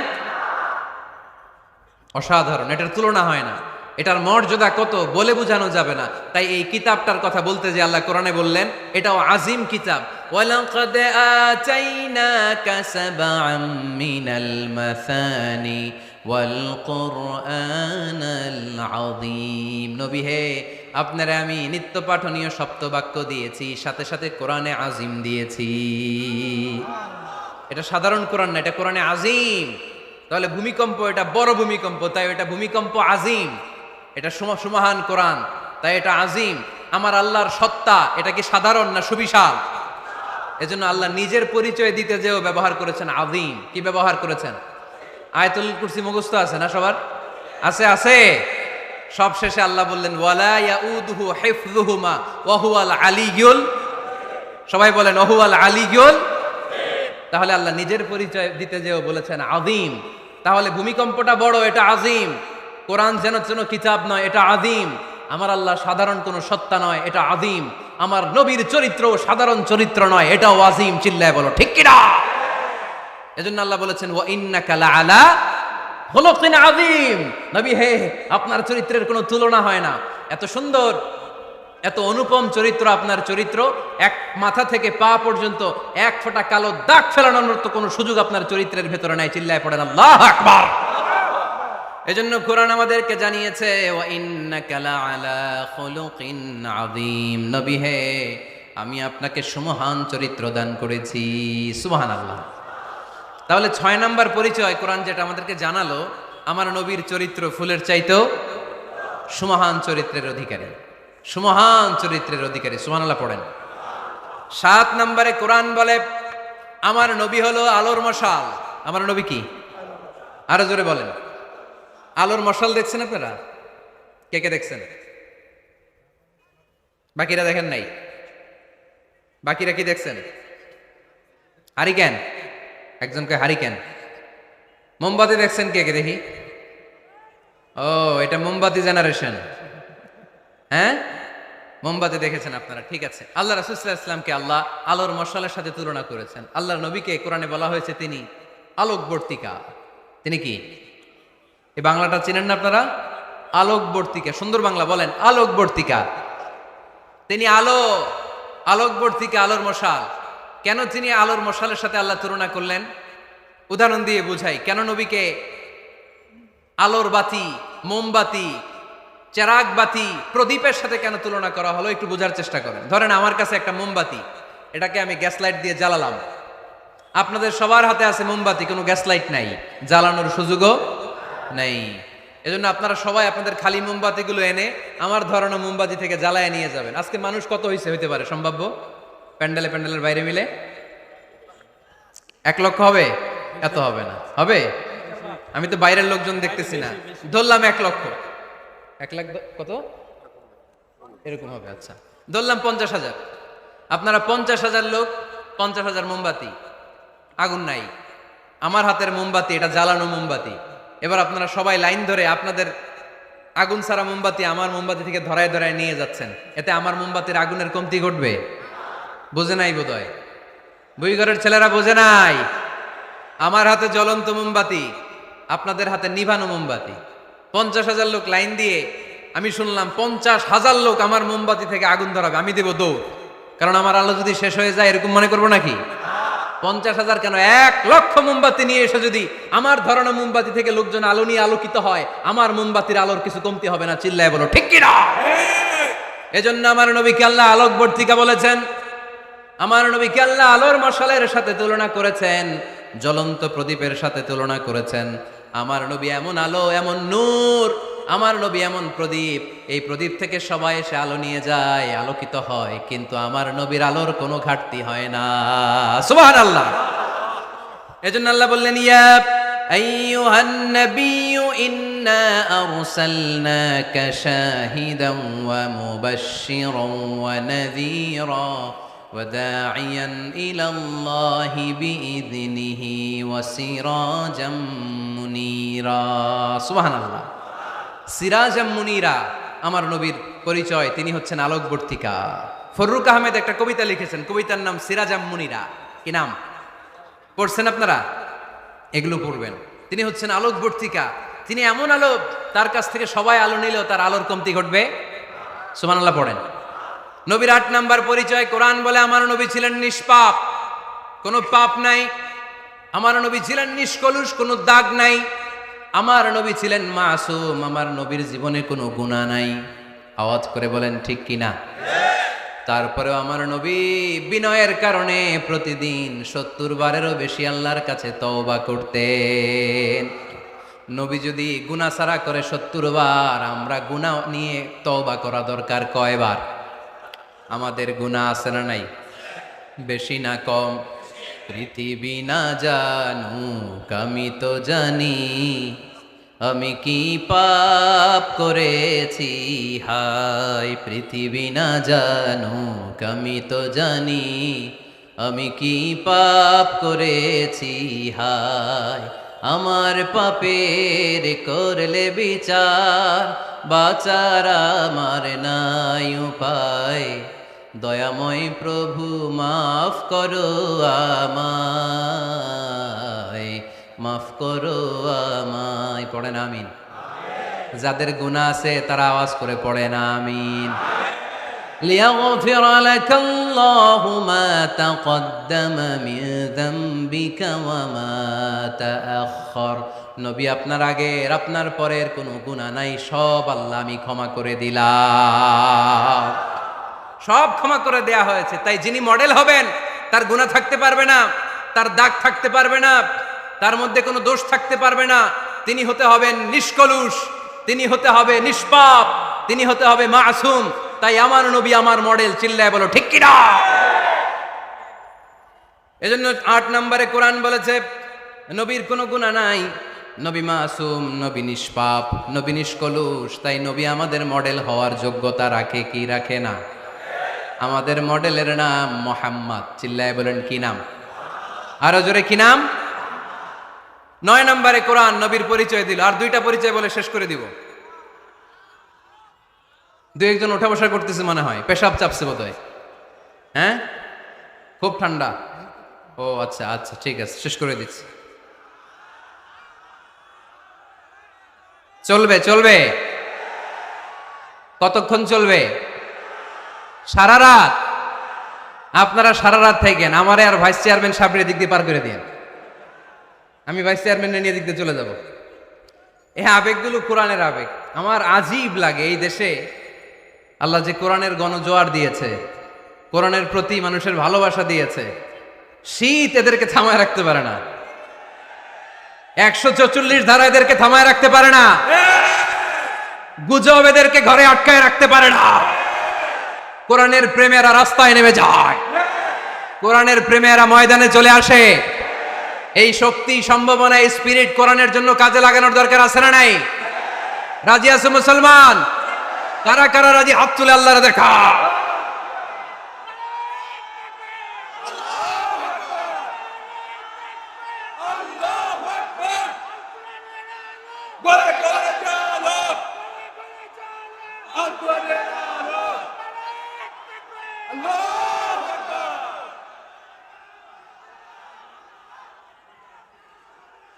অসাধারণ, এটার তুলনা হয় না। এটার মর্যাদা কত বলে বোঝানো যাবে না। তাই এই কিতাবটার কথা বলতে যে আল্লাহ কোরআনে বললেন এটাও আযীম কিতাব। ওয়ালাকাদ আতাইনাকা সাবআম মিনাল মাসানি ওয়াল কুরআনাল আযীম। নবী হে, আপনারে আমি নিত্য পাঠনীয় সপ্তবাক্য দিয়েছি, সাথে সাথে কোরআনে আযীম দিয়েছি। এটা সাধারণ কোরআন না, এটা কোরআনে আযীম। তাহলে ভূমিকম্প এটা বড় ভূমিকম্প, তাই এটা ভূমিকম্প আযীম। এটা সুমহান কোরআন, তাই এটা আযীম। আমার আল্লাহর সত্তা এটা কি সাধারণ না সুবিশাল? এজন্য আল্লাহ নিজের পরিচয় দিতে যেও ব্যবহার করেছেন আযীম। কি ব্যবহার করেছেন? আয়াতুল কুরসি মুখস্থ আছে না সবার? আছে, আছে। সব শেষে আল্লাহ বললেন ওয়ালা ইয়াউদুহু হিফযুহুমা ওয়া হুয়াল আলিয়্যুল। সবাই বলেন ওয়া হুয়াল আলিয়্যুল। তাহলে আল্লাহ নিজের পরিচয় দিতে যেও বলেছেন আযীম। তাহলে ভূমিকম্পটা বড়, এটা আযীম। কোরআন যেন যেন কিতাব নয়, এটা আযীম। আমার আল্লাহ সাধারণ কোনো সত্তা নয়, এটা আযীম। আমার নবীর চরিত্র সাধারণ চরিত্র নয়, এটাও আযীম। চিল্লায় বলো ঠিক কি না? এজন্য আল্লাহ বলেছেন ওয়া ইন্নাকা লাআলা খুলুকিন আযীম। নবী হে, আপনার চরিত্রের কোনো তুলনা হয় না। এত সুন্দর এত অনুপম চরিত্র আপনার চরিত্র, এক মাথা থেকে পা পর্যন্ত এক ফোঁটা কালো দাগ ফেলানোর তো কোনো সুযোগ আপনার চরিত্রের ভেতরে নাই। চিল্লায় পড়েন আল্লাহু আকবার। এজন্য কোরআন আমাদেরকে জানিয়েছে ওয়া ইন্নাকা লাআলা খুলুকিন আযীম, নবী হে আমি আপনাকে সুমহান চরিত্র দান করেছি। সুবহানাল্লাহ। তাহলে 6 নাম্বার পরিচয় কোরআন যেটা আমাদেরকে জানালো, আমার নবীর চরিত্র ফুলের চাইতেও সুমহান চরিত্রের অধিকারী, সুমহান চরিত্রের অধিকারী। সুবহানাল্লাহ পড়েন। 7 নম্বরে কোরআন বলে আমার নবী হলো আলোর মশাল। আমার নবী কি? আরো জোরে বলেন। আলোর মশাল দেখছেন আপনারা? কে কে দেখছেন? বাকিরা দেখেন নাই? বাকিরা কি দেখছেন? হারিকেন, একজনকে হারিকেন। মোমবাতি দেখছেন কে কে? দেখি। ও, এটা মোমবাতি জেনারেশন। হ্যাঁ, মোমবাতি দেখেছেন আপনারা, ঠিক আছে। আল্লাহ রাসূল সাল্লাল্লাহু আলাইহি ওয়াসাল্লামকে আল্লাহ আলোর মশালের সাথে তুলনা করেছেন। আল্লাহর নবীকে কোরআনে বলা হয়েছে তিনি আলোকবর্তিকা। তিনি কি? এই বাংলাটা চিনেন না আপনারা? আলোকবর্তিকা, সুন্দর বাংলা বলেন, আলোকবর্তিকা। তিনি আলো, আলোকবর্তিকা, আলোর মশাল। কেন তিনি আলোর মশালের সাথে আল্লাহ তুলনা করলেন? উদাহরণ দিয়ে বুঝাই। কেন নবীকে আলোর বাতি, মোমবাতি, চেরাগ বাতি, প্রদীপের সাথে কেন তুলনা করা হলো একটু বোঝার চেষ্টা করেন। ধরেন আমার কাছে একটা মোমবাতি, এটাকে আমি গ্যাস লাইট দিয়ে জ্বালালাম। আপনাদের সবার হাতে আছে মোমবাতি, কোনো গ্যাস লাইট নাই, জ্বালানোর সুযোগও নেই। এজন্য আপনারা সবাই আপনাদের খালি মোমবাতিগুলো এনে আমার ধরানো মোমবাতি থেকে জ্বালায় নিয়ে যাবেন। আজকে মানুষ কত হইতে পারে সম্ভাব্য? প্যান্ডেলে প্যান্ডেলের বাইরে মিলে 1 লক্ষ হবে? এত হবে না। হবে? আমি তো বাইরের লোকজন দেখতেছি না। ধরলাম 1 লক্ষ। 1 লাখ কত এরকম হবে। আচ্ছা, ধরলাম 50,000। আপনারা 50,000 লোক, 50,000 মোমবাতি, আগুন নাই। আমার হাতের মোমবাতি, এটা জ্বালানো মোমবাতি। এবার আপনারা সবাই লাইন ধরে আপনাদের আগুন ছাড়া মোমবাতি আমার মোমবাতি থেকে ধরায় ধরায় নিয়ে যাচ্ছেন। এতে আমার মোমবাতির আগুনের কমতি ঘটবে? বোঝে নাই বোধহয়, বুইঘরের ছেলেরা বোঝে নাই। আমার হাতে জ্বলন্ত মোমবাতি, আপনাদের হাতে নিভানো মোমবাতি। 50,000 লোক লাইন দিয়ে, আমি শুনলাম 50,000 লোক আমার মোমবাতি থেকে আগুন ধরাবে, আমি দেব দৌড়। কারণ আমার আলো যদি শেষ হয়ে যায় এরকম মনে করবো নাকি? 50,000 কেন, 1 লক্ষ মোমবাতি নিয়ে এসে যদি আমার ধরানো মোমবাতি থেকে লোকজন আলো নিয়ে আলোকিত হয়, আমার মোমবাতির আলোর কিছু কমতি হবে না। চিল্লায় বলো ঠিক কিনা? এজন্য আমার নবীকে আল্লাহ আলোকবর্তিকা বলেছেন। আমার নবীকে আল্লাহ আলোর মশালের সাথে তুলনা করেছেন, জ্বলন্ত প্রদীপের সাথে তুলনা করেছেন। আমার নবী এমন আলো, এমন নূর, আমার নবী এমন প্রদীপ, এই প্রদীপ থেকে সবাই এসে আলো নিয়ে যায়, আলোকিত হয়, কিন্তু আমার নবীর আলোর কোনো ঘাটতি হয় না। সুবহানাল্লাহ। এজন্য আল্লাহ বললেন, ইয়া আইয়ুহান নাবিয়্যু ইন্না আরসালনাকা শাহিদান ওয়া মুবাশশিরান ওয়া নাযীরা وداعيا إلى الله بإذنه وسراجا منيرا سبحان الله سراجا منيرا আমার নবীর পরিচয়, তিনি হচ্ছেন আলোকবর্তিকা। ফররুক আহমেদ একটা কবিতা লিখেছেন, কবিতার নাম সিরাজাম মুনিরা। কি নাম? পড়ছেন আপনারা? এগুলো পড়বেন। তিনি হচ্ছেন আলোকবর্তিকা। তিনি এমন আলো, তার কাছ থেকে সবাই আলো নিলেও তার আলোর কমতি ঘটবে। সুবহানাল্লাহ পড়েন। নবীর 8 নাম্বার পরিচয়, কোরআন বলে আমার নবী ছিলেন নিষ্পাপ, কোনো পাপ নাই। আমার নবী ছিলেন নিষ্কলুষ, কোনো দাগ নাই। আমার নবী ছিলেন মাসুম, আমার নবীর জীবনে কোনো গুনাহ নাই। আওয়াজ করে বলেন ঠিক কিনা? তারপরেও আমার নবী বিনয়ের কারণে প্রতিদিন 70 বারেরও বেশি আল্লাহর কাছে তওবা করতেন। নবী যদি গুনাহ ছাড়া করে 70 বার, আমরা গুনাহ নিয়ে তওবা করা দরকার কয়বার? আমাদের গুনাহ আছে না নাই? বেশি না কম? পৃথিবী না জানুক আমি তো জানি, আমি কি পাপ করেছি হায়। পৃথিবী না জানুক আমি তো জানি, আমি কি পাপ করেছি হায়। আমার পাপের করলে বিচার, বাঁচার আমার নাই উপায়। দয়াময় প্রভু মাফ করো আমায়, মাফ করো আমায়। পড়েন আমিন। যাদের গুনাহ আছে তারা আওয়াজ করে পড়েন আমিন। লিয়াগফির লাকাল্লাহু মা তাকদ্দামা মিন যামবিকা ওয়া মা তাআখার। নবী, আপনার আগের আপনার পরের কোনো গুনাহ নাই, সব আল্লাহ আমি ক্ষমা করে দিলাম। সব ক্ষমা করে দেয়া হয়েছে। তাই যিনি মডেল হবেন তার গুনাহ থাকতে পারবে না, তার দাগ থাকতে পারবে না, তার মধ্যে কোনো দোষ থাকতে পারবে না। তিনি হতে হবেন নিষ্কলুষ, তিনি হতে হবে নিষ্পাপ, তিনি হতে হবে মাসুম। তাই আমার নবী আমার মডেল, চিল্লায় বলো ঠিক কিনা। এজন্য ৮ নম্বরে কোরআন বলেছে নবীর কোনো গুনাহ নাই, নবী মাসুম, নবী নিষ্পাপ, নবী নিষ্কলুষ। তাই নবী আমাদের মডেল হওয়ার যোগ্যতা রাখে কি রাখে না? আমাদের মডেলের নাম মুহাম্মদ। চিল্লায় বলেন কি নাম? আরো জোরে কি নাম? ৯ নম্বরে কোরআন নবীর পরিচয় দিল। আর 2টা পরিচয় বলে শেষ করে দিব। 2-1 ওঠা বসা করতেছে মনে হয়, পেশাব চাপছে বোধহয়। হ্যাঁ, খুব ঠান্ডা। ও আচ্ছা আচ্ছা, ঠিক আছে, শেষ করে দিচ্ছি। চলবে চলবে, কতক্ষণ চলবে? সারা রাত। আপনারা সারা রাত থাকেন, আমারে আর ভাইস চেয়ারম্যান সাহেবের দিক দিয়ে পার করে দিন। আমি ভাইস চেয়ারম্যানের নিয়ে দিক দিয়ে চলে যাব। এই আবেগগুলো কোরআনের আবেগ। আমার আজীব লাগে এই দেশে আল্লাহ যে কোরআনের গণজোয়ার দিয়েছে, কোরআনের প্রতি মানুষের ভালোবাসা দিয়েছে, শীত এদেরকে থামায় রাখতে পারে না। 144 ধারা এদেরকে থামায় রাখতে পারে না। গুজব এদেরকে ঘরে আটকায় রাখতে পারে না। কোরআনের প্রেমেরা রাস্তায় নেমে যায়, কোরআনের প্রেমেরা ময়দানে চলে আসে। এই শক্তি, সম্ভাবনা, এই স্পিরিট কোরআনের জন্য কাজে লাগানোর দরকার আছে না নাই? রাজি আছে মুসলমান? কারা কারা রাজি? হাত তুলে আল্লাহর দেখা।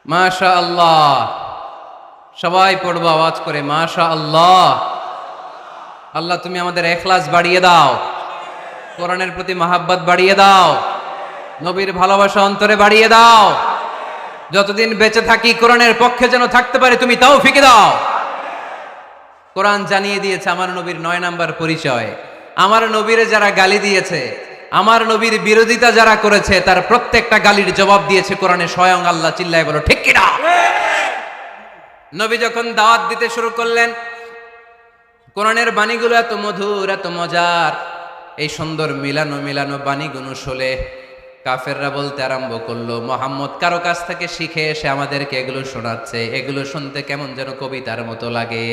মাশা আল্লাহ। সবাই পড়বো আওয়াজ করে, মাশা আল্লাহ। আল্লাহ তুমি আমাদের ইখলাস বাড়িয়ে দাও, কোরআনের প্রতি মহাব্বত বাড়িয়ে দাও, নবীর ভালোবাসা অন্তরে বাড়িয়ে দাও। যতদিন বেঁচে থাকি কোরআনের পক্ষে যেন থাকতে পারে তুমি তৌফিক দাও। কোরআন জানিয়ে দিয়েছে আমার নবীর 9 নাম্বার পরিচয়। আমার নবীরে যারা গালি দিয়েছে, আমার নবীর বিরোধিতা যারা করেছে, তার প্রত্যেকটা গালির জবাব দিয়েছে কোরআনে স্বয়ং আল্লাহ। চিল্লায় বলো ঠিক কিনা। নবী যখন দাওয়াত দিতে শুরু করলেন, কোরআনের বাণীগুলো এত মধুর, এত মজার, এই সুন্দর মিলানো মিলানো বাণীগুলো শুনে কাফেররা বলতে আরম্ভ করলো, মুহাম্মদ কারো কাছ থেকে শিখে এসে আমাদেরকে এগুলো শোনাচ্ছে, এগুলো শুনতে কেমন যেন কবিতার মতো লাগে।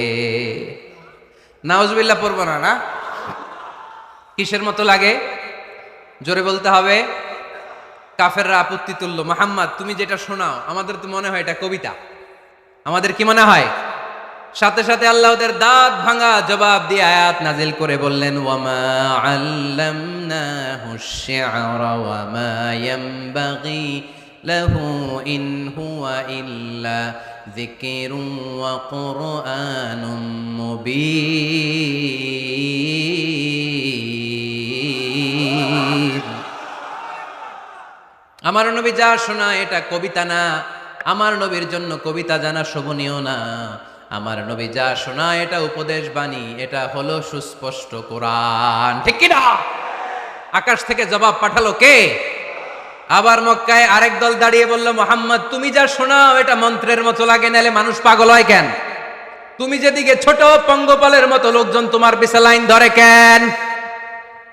নাউজুবিল্লাহ পড়বো না? না, কিসের মতো লাগে? জোরে বলতে হবে। কাফেররা আপত্তি তুললো, মুহাম্মদ তুমি যেটা শোনাও আমাদের তো মনে হয় এটা কবিতা। আমাদের কি মনে হয়? সাথে সাথে আল্লাহ ওদের দাঁত ভাঙা জবাব দিয়ে আয়াত নাজিল করে বললেন, ওয়ামা আল্লামনাহু শি'রা ওয়ামা ইয়ানবাগি লাহু ইন হুয়া ইল্লা যিকরুন ওয়া কুরআনুম মুবিন। আমার নবী যা শোনায় এটা কবিতা না, আমার নবীর জন্য কবিতা জানা শোভনীয় না। আমার নবী যা শোনায় এটা উপদেশ বাণী, এটা হলো সুস্পষ্ট কোরআন। ঠিক কি না? আকাশ থেকে জবাব পাঠালো কে? আবার মক্কায় আরেক দল দাঁড়িয়ে বলল, মুহাম্মদ তুমি যা শোনাও এটা মন্ত্রের মতো লাগে, নালে মানুষ পাগল হয় কেন? তুমি যেদিকে ছোট পঙ্গপালের মতো লোকজন তোমার পিছে লাইন ধরে কেন?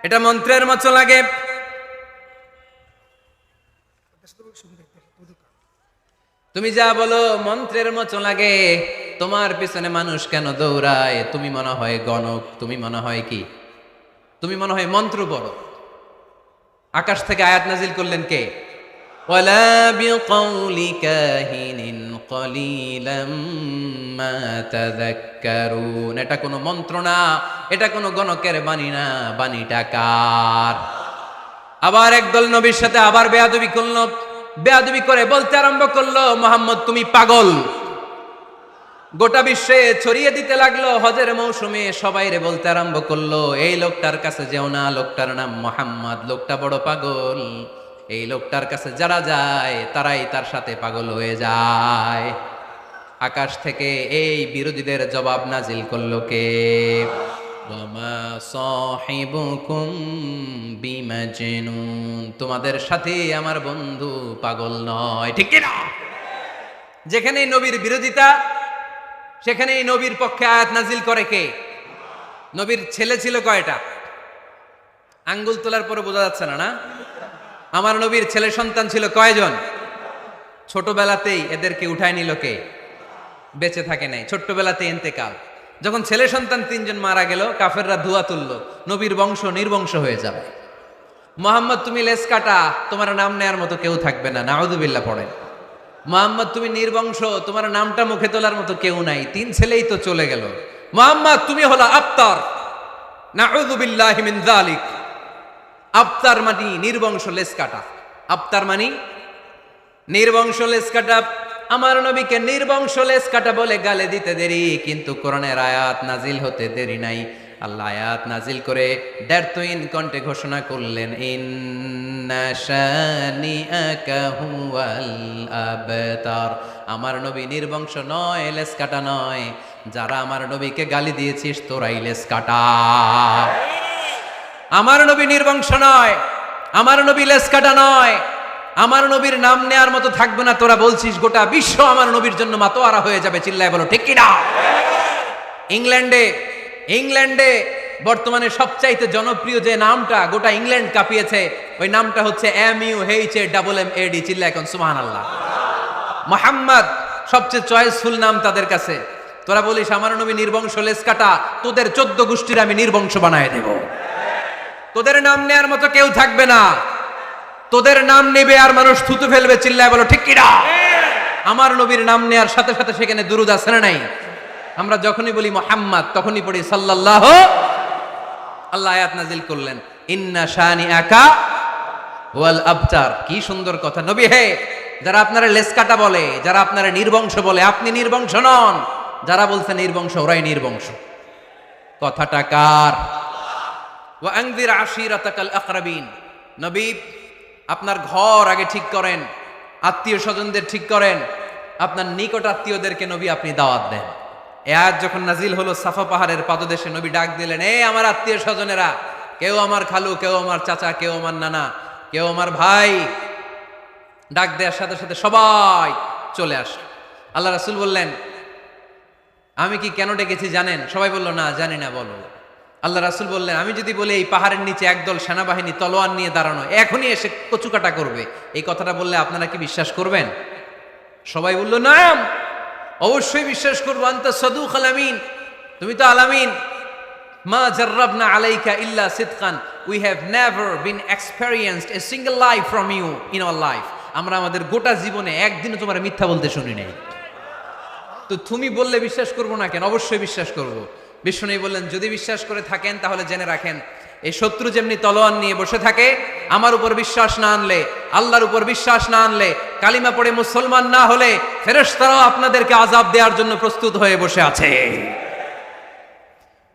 এটা মন্ত্রের মতো লাগে। তুমি যা বলো মন্ত্রের মতো লাগে, তোমার পিছনে মানুষ কেন দৌড়ায়? তুমি মনে হয় গণক, তুমি মনে হয় কি, তুমি মনে হয় মন্ত্র পড়ো। আকাশ থেকে আয়াত নাজিল করলেন কে? ওয়ালা বিকাউলি কাহিনিন কলিলাম মা তাযাক্কারুন। এটা কোনো মন্ত্র না, এটা কোনো গণকের বাণী না, বাণীটা কার? আবার একদল নবীর সাথে আবার বেয়াদবি করলো, বেয়াদবি করে বলতে আরম্ভ করলো, মুহাম্মদ তুমি পাগল, গোটা বিশ্বে ছড়িয়ে দিতে লাগলো। হজের মৌসুমে সবাই রে বলতে আরম্ভ করলো, এই লোকটার কাছে যেও না, লোকটার নাম মোহাম্মদ, লোকটা বড় পাগল। এই লোকটার কাছে যারা যায় তারাই তার সাথে পাগল হয়ে যায়। আকাশ থেকে এই বিরোধীদের জবাব নাজিল করলো কে? ওয়ামা সাহিবুকুম বিমাজনুন, তোমাদের সাথে আমার বন্ধু পাগল নয়। ঠিক কি না? যেখানেই নবীর বিরোধিতা সেখানেই নবীর পক্ষে আয়াত নাজিল করে কে? নবীর ছেলে ছিল কয়টা? আঙ্গুল তোলার পরে বোঝা যাচ্ছে না, না? আমার নবীর ছেলে সন্তান ছিল কয়জন? ছোটবেলাতেই এদেরকে উঠায় নিল কে? বেঁচে থাকে নাই, ছোট্টবেলাতে ইন্তেকাল। যখন ছেলে সন্তান 3 জন মারা গেল, কাফেররা ধোয়া তুললো, নবীর বংশ নির্বংশ হয়ে যাবে। মোহাম্মদ তুমি লেস কাটা, তোমার নাম নেয়ার মতো কেউ থাকবে না, নাউযুবিল্লাহ পড়েন। মোহাম্মদ তুমি নির্বংশ, তোমার নামটা মুখে তোলার মতো কেউ নাই, 3 ছেলেই তো চলে গেল। মোহাম্মদ তুমি হলো আবতার, নাউযুবিল্লাহি মিন যালিক। আবতার মানে নির্বংশ, লেস কাটা। আবতার মানে নির্বংশ, লেস কাটা। আমার নবীকে নির্বংশ লেস কাটা বলে গালে দিতে দেরি, কিন্তু কোরআনের আয়াত নাজিল হতে দেরি নাই। আল্লাহ আয়াত নাজিল করে দ্ব্যর্থহীন কণ্ঠে ঘোষণা করলেন, ইন্না শানিআকা হুয়াল আবতার। আমার নবী নির্বংশ নয়, লেস কাটা নয়। যারা আমার নবীকে গালি দিয়েছিস তোরাই লেস কাটা। আমার নবী নির্বংশ নয়, আমার নবী লেস কাটা নয়। আমার নবীর নাম নেয়ার মতো থাকবে না, তোরা বলছিস গোটা বিশ্ব আমার নবীর জন্য মাতোয়ারা হয়ে যাবে। চিল্লায় বলো ঠিক কি না? ইংল্যান্ডে বর্তমানে সবচাইতে জনপ্রিয় যে নামটা গোটা ইংল্যান্ড কাঁপিয়েছে, ওই নামটা হচ্ছে MUHAMMAD। চিল্লায় এখন সুবহানাল্লাহ। মুহাম্মদ সবচেয়ে চয়েসফুল নাম তাদের কাছে। তোরা বলিস আমার নবী নির্বংশ, লেস কাটা, তোদের 14 গোষ্ঠীর আমি নির্বংশ বানায় দেব। তোদের নাম নেয়ার মতো কেউ থাকবে না। তোদের নাম নেবে আর মানুষ থুতু ফেলবে। চিল্লায় বলো ঠিক কি না? আমার নবীর নাম নেয়ার সাথে সাথে সেখানে দুরূদ আছে না নাই? আমরা যখনই বলি মুহাম্মদ তখনই পড়ি সাল্লাল্লাহু। আল্লাহ আয়াত নাজিল করলেন, ইন্না শানিআকা ওয়াল আবতার। কি সুন্দর কথা। নবী হে, যারা আপনারা লেস কাটা বলে, যারা আপনারা নির্বংশ বলে, আপনি নির্বংশ নন। যারা বলছে নির্বংশ, ওরাই নির্বংশ। কথাটা কার? ওয়া আনযির আশীরাতাকাল আকরাবিন। নবী আপনার ঘর আগে ঠিক করেন, আত্মীয় স্বজনদের ঠিক করেন, আপনার নিকট আত্মীয়দেরকে নবী আপনি দাওয়াত দেন। এ আয়াত যখন নাজিল হলো, সাফা পাহাড়ের পাদদেশে নবী ডাক দিলেন, এই আমার আত্মীয় স্বজনেরা, কেউ আমার খালু, কেউ আমার চাচা, কেউ আমার নানা, কেউ আমার ভাই। ডাক দেওয়ার সাথে সাথে সবাই চলে আসে। আল্লাহ রাসূল বললেন, আমি কি কেন ডেকেছি জানেন? সবাই বলল, না জানি না, বলো। আল্লাহ রাসূল বললেন, আমি যদি বলি এই পাহাড়ের নিচে একদল সেনাবাহিনী তলোয়ার নিয়ে দাঁড়ানো, এখনই এসে কচুকাটা করবে, এই কথাটা বললে আপনারা কি বিশ্বাস করবেন? সবাই বলল, নাম, অবশ্যই বিশ্বাস করবো। আনতা সাদুকুল আমিন, তুমি তো আলামিন। মা জাররাবনা আলাইকা ইল্লা সিদকান, we have never been experienced a single life from you in our life. আমরা আমাদের গোটা জীবনে একদিনও তোমার মিথ্যা বলতে শুনি নাই। তো তুমি বললে বিশ্বাস করবো না কেন? অবশ্যই বিশ্বাস করবো। বিষ্ণু বললেন, যদি বিশ্বাস করে থাকেন তাহলে জেনে রাখেন, এই শত্রু যেমনি তলোয়ার নিয়ে বসে থাকে, আমার উপর বিশ্বাস না আনলে, আল্লাহর উপর বিশ্বাস না আনলে, কালিমা পড়ে মুসলমান না হলে ফেরেশতারাও আপনাদেরকে আযাব দেওয়ার জন্য প্রস্তুত হয়ে বসে আছে।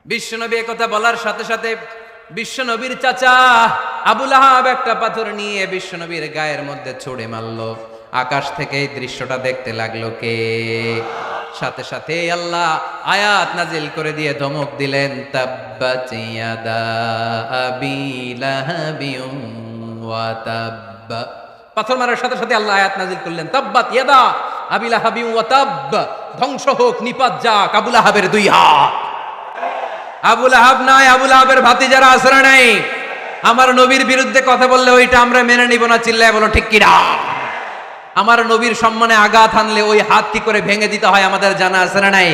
বিশ্বনবী একথা বলার সাথে সাথে বিশ্বনবীর চাচা আবু লাহাব একটা পাথর নিয়ে বিশ্বনবীর গায়ের মধ্যে ছুঁড়ে মারলো। আকাশ থেকে এই দৃশ্যটা দেখতে লাগলো কে? সাথে সাথে আল্লাহ আয়াত নাজিল করে দিয়ে ধমক দিলেন, তাব্বাত ইয়াদা আবি লাহাবিন ওয়া তাব্ব। পাথর মারার সাথে সাথে আল্লাহ আয়াত নাজিল করলেন, তাব্বাত ইয়াদা আবি লাহাবিন ওয়া তাব্ব। ধ্বংস হোক, নিপাত যাক আবু লাহাবের 2 হাত। আবু লাহাব নাই, আবু লাহাবের ভাতিজারা আসরা নাই। আমার নবীর বিরুদ্ধে কথা বললে ওইটা আমরা মেনে নিব না। চিল্লায় বলো ঠিক কি না? আমার নবীর সম্মানে আঘাত আনলে ওই হাত কি করে ভেঙে দিতে হয় আমাদের জানা আছে না নাই?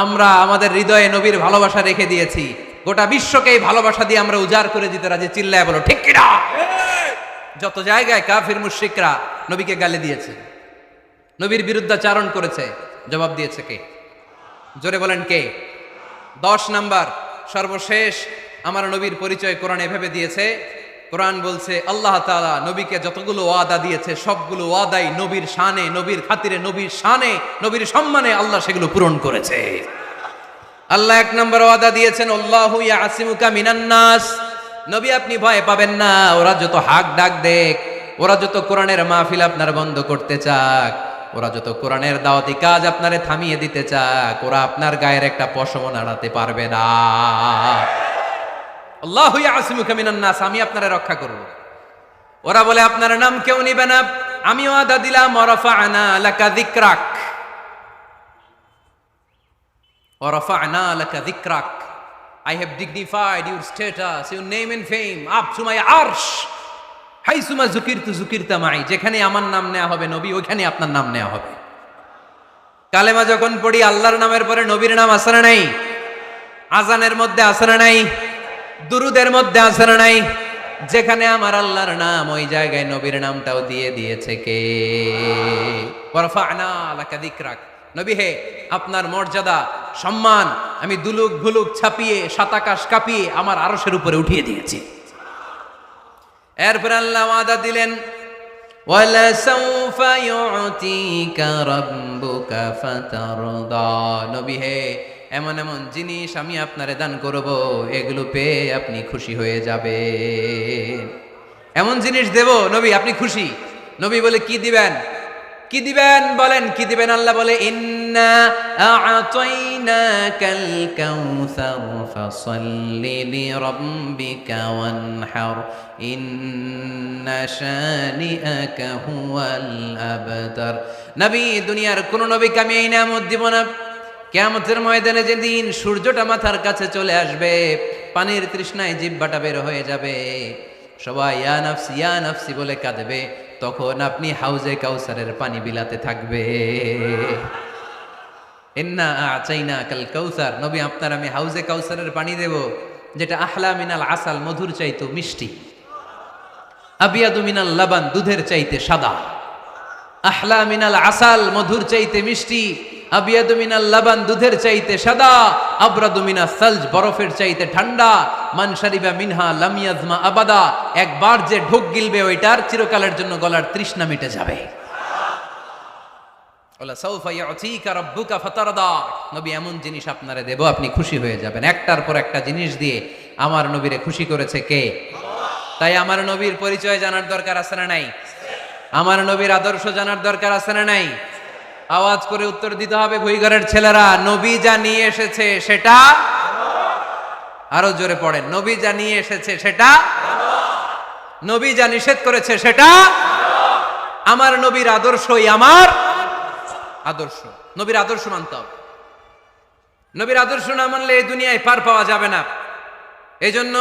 আমরা আমাদের হৃদয়ে নবীর ভালোবাসা রেখে দিয়েছি, গোটা বিশ্বকে এই ভালোবাসা দিয়ে আমরা উজাড় করে দিতে রাজি। চিল্লায় বলো ঠিক কি না? যত জায়গায় কাফির মুশরিকরা নবীকে গালি দিয়েছে, নবীর বিরুদ্ধাচারণ করেছে, জবাব দিয়েছে কে? জোরে বলেন কে? 10 নাম্বার সর্বশেষ আমার নবীর পরিচয় কোরআন এভাবে দিয়েছে, কোরআন বলছে আল্লাহ তাআলা নবীকে যতগুলো ওয়াদা দিয়েছে সবগুলো ওয়াদাই নবীর শানে, নবীর খাতিরে, নবীর শানে, নবীর সম্মানে আল্লাহ সেগুলো পূরণ করেছে। আল্লাহ এক নম্বর ওয়াদা দিয়েছেন আল্লাহু ইয়াসিমুকা মিনান নাস, নবী আপনি ভয় পাবেন না। ওরা যত হাক ডাক দেখ, ওরা যত কোরআনের মাহফিল আপনার বন্ধ করতে চাক, ওরা যত কোরআনের দাওয়াতি কাজ আপনারে থামিয়ে দিতে চাক, ওরা আপনার গায়ের একটা পশম নাড়াতে পারবে না। আল্লাহু ইয়াসিমুকা মিনান নাস, আমি আপনারে রক্ষা করব। ওরা বলে আপনার নাম কেউ নিবে না, আমি ওয়াদা দিলাম ওয়ারাফা'না লাকা যিকরাক, ওয়ারাফা'না লাকা যিকরাক, I have dignified your status, your name and fame up to my arsh. হাইসুমা যুকিরতু যুকিরতা মাই, যেখানে আমার নাম নেওয়া হবে নবী ওইখানে আপনার নাম নেওয়া হবে। কালেমা যখন পড়ি আল্লাহর নামের পরে নবীর নাম আছে না নাই? আজানের মধ্যে আছে না নাই? দুরুদের মধ্যে আছে না নাই? যেখানে আমার আল্লাহর নাম ওই জায়গায় নবীর নামটাও দিয়ে দিয়েছে কে? ওয়ারফা'না লাকা যিকরাক, নবী হে আপনার মর্যাদা সম্মান আমি দুলুক ভুলুক ছাপিয়ে সাতাকাশ কাঁপিয়ে আমার আরশের উপরে উঠিয়ে দিয়েছি। এরপর আল্লাহ ওয়াদা দিলেন ওয়ালা সাউফা ইউতিকা রাব্বুকা ফাতারদা, নবী হে এমন এমন জিনিস আমি আপনারে দান করব, এগুলো পেয়ে আপনি খুশি হয়ে যাবেন। এমন জিনিস দেব নবী আপনি খুশি। নবী বলে কি দিবেন? কি দিবেন বলেন, কি দিবেন? আল্লাহ বলে ইন্না আ'তাইনাকাল কাউসার ফাসাল্লি লিরাব্বিকা ওয়ানহার ইন্না শানিআকা হুয়াল আবতার। নবী দুনিয়ার কোন নবীকে আমি এই নিয়ামত দিব না। কিয়ামতের ময়দানে যেদিন সূর্যটা মাথার কাছে চলে আসবে, পানির তৃষ্ণায় জিহ্বাটা বের হয়ে যাবে, সবাই ইয়া নাফসি বলে কাঁদবে, তখন আপনি হাউজে কাউসারের পানি বিলাতে থাকবে। ইন্না আ'তাইনাকাল কাউসার, নবী আপনার আমি হাউজে কাউসারের পানি দেব, যেটা আহলা মিনাল আসাল, মধুর চাইতে মিষ্টি, আবিয়াদু মিনাল লাবান, দুধের চাইতে সাদা। আহলা মিনাল আসাল, মধুর চাইতে মিষ্টি, আবিয়াদু মিনাল লাবান, দুধের চাইতে সাদা, আবরাদু মিনাস সালজ, বরফের চাইতে ঠান্ডা, মান শারিবা মিনহা লাম ইয়াজমা আবাদা, একবার যে ঢোক গিলবে ওইটার চিরকালের জন্য গলার তৃষ্ণা মিটে যাবে। ওয়ালা সাউফা ইউতিকা রাব্বুকা ফাতারদা, নবী এমন জিনিস আপনারে দেব আপনি খুশি হয়ে যাবেন। একটার পর একটা জিনিস দিয়ে আমার নবীরে খুশি করেছে কে? তাই আমার নবীর পরিচয় জানার দরকার আছে না নাই? আমার নবীর আদর্শ জানার দরকার আছে না নাই? আওয়াজ করে উত্তর দিতে হবে ভুইঘরের ছেলেরা, নবী যা নিয়ে এসেছে সেটা, আরো জোরে পড়েন, নবী যা নিয়ে এসেছে সেটা, নবী যা নিষেধ করেছে সেটা, আমার নবীর আদর্শই আমার আদর্শ। নবীর আদর্শ মানতে হবে। নবীর আদর্শ না মানলে এই দুনিয়ায় পার পাওয়া যাবে না। এই জন্য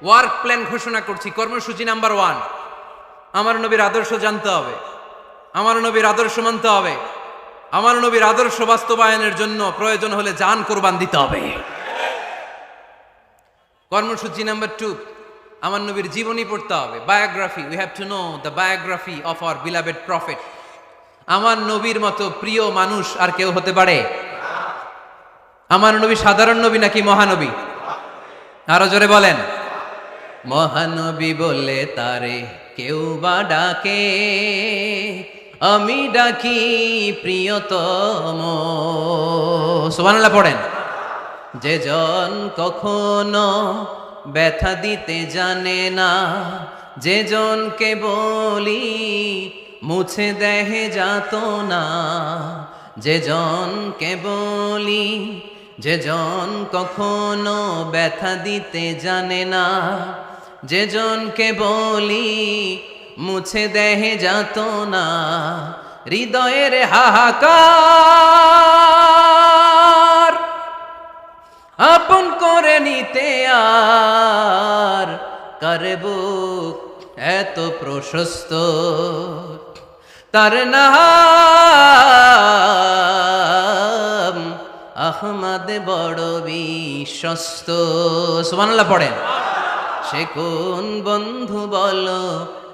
ওয়ার্ক প্ল্যান ঘোষণা করছি, কর্মসূচি নাম্বার 1, আমার নবীর আদর্শ জানতে হবে, আমার নবীর আদর্শ মানতে হবে, আমার নবীর আদর্শ বাস্তবায়নের জন্য প্রয়োজন হলে জান কোরবান দিতে হবে। কর্মসূচি নাম্বার 2, আমার নবীর জীবনী পড়তে হবে, biography. We have to know the biography of our beloved prophet. আমার নবীর মতো প্রিয় মানুষ আর কেউ হতে পারে? আমার নবী সাধারণ নবী নাকি মহানবী? আরো জোরে বলেন। মহানবী বলে তারে কেউ বা ডাকে, আমি ডাকি প্রিয়তম। সুবহানাল্লাহ পড়েন। যে জন কখনো ব্যথা দিতে জানে না, যে জনকে বলি মুছে দেহে যাত না, যে জনকে বলি, যে জন কখনো ব্যথা দিতে জানে না, যে জনকে বলি মুছে দেহে যাত না, হৃদয়ের হাহাকার আপন করে নিতে আর কারে বুক এত প্রশস্ত, তার নাম আহমদ বড় বিশ্বস্ত। সুবহানাল্লাহ পড়েন। সে কোন বন্ধু বলো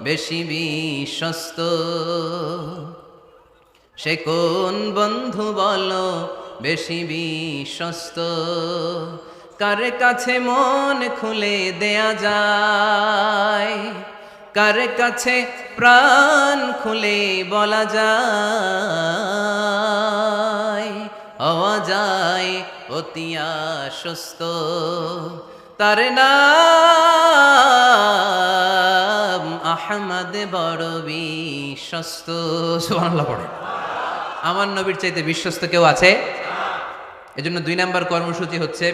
বেশি বিশ্বস্ত, সে কোন বন্ধু বলো বেশি বিশ্বস্ত, কার কাছে মন খুলে দেয়া যায়, কার কাছে প্রাণ খুলে বলা যায়, হওয়া যায় অতি আশ্বস্ত, তার নাম আহমদ বড় বিশ্বস্ত। সুবহানাল্লাহ পড়ে। আমার নবীর চাইতে বিশ্বস্ত কেউ আছে? এজন্য 2 নাম্বার কর্মসূচি হচ্ছে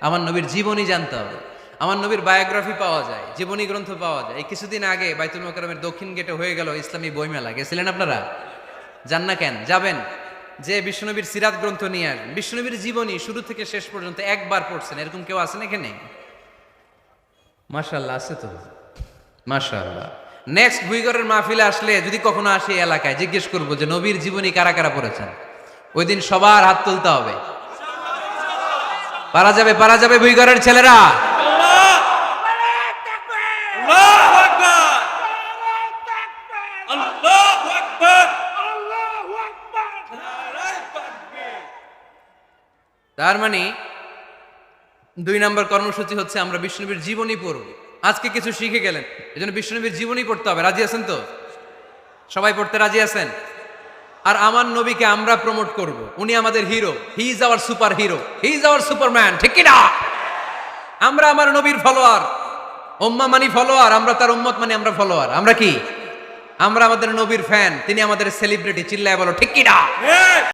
আমার নবীর জীবনী জানতে হবে। আমার নবীর বায়োগ্রাফি পাওয়া যায়, জীবনী গ্রন্থ পাওয়া যায়। এই কিছুদিন আগে বাইতুল মোকাররমের দক্ষিণ গেটে হয়ে গেল ইসলামী বইমেলা। গেছিলেন আপনারা? যান না কেন? যাবেন। যে বিশ্বনবীর সিরাত গ্রন্থ নিয়ে আসবেন, বিশ্বনবীর জীবনী শুরু থেকে শেষ পর্যন্ত একবার পড়ছেন, এরকম কেউ আছেন এখানে? মাশাআল্লাহ, আছে তো, মাশাআল্লাহ। নেক্সট ভুইগড়ের মাহফিলে আসলে যদি কখনো আসি এলাকায়, জিজ্ঞেস করবো যে নবীর জীবনী কারা কারা পড়েছেন। ওই দিন সবার হাত তুলতে হবে। পারা যাবে, পারা যাবে ভুইগড়ের ছেলেরা? তার মানে 2 নাম্বার কর্মসূচি হচ্ছে আমরা বিষ্ণুনবীর জীবনী পড়ব। আজকে কিছু শিখে গেলেন, এজন্য বিষ্ণুনবীর জীবনী পড়তে হবে। রাজি আছেন তো? সবাই পড়তে রাজি আছেন? আর আমার নবীকে আমরা প্রমোট করব। উনি আমাদের hero, he is our super hero, he is our Superman, ঠিক কি না? আমরা আমার নবীর ফলোয়ার, উম্মাহ মানি ফলোয়ার, আমরা তার উম্মত মানি আমরা ফলোয়ার। আমরা কি? আমরা আমাদের নবীর ফ্যান, তিনি আমাদের সেলিব্রিটি। চিল্লায় বলো ঠিক কি না?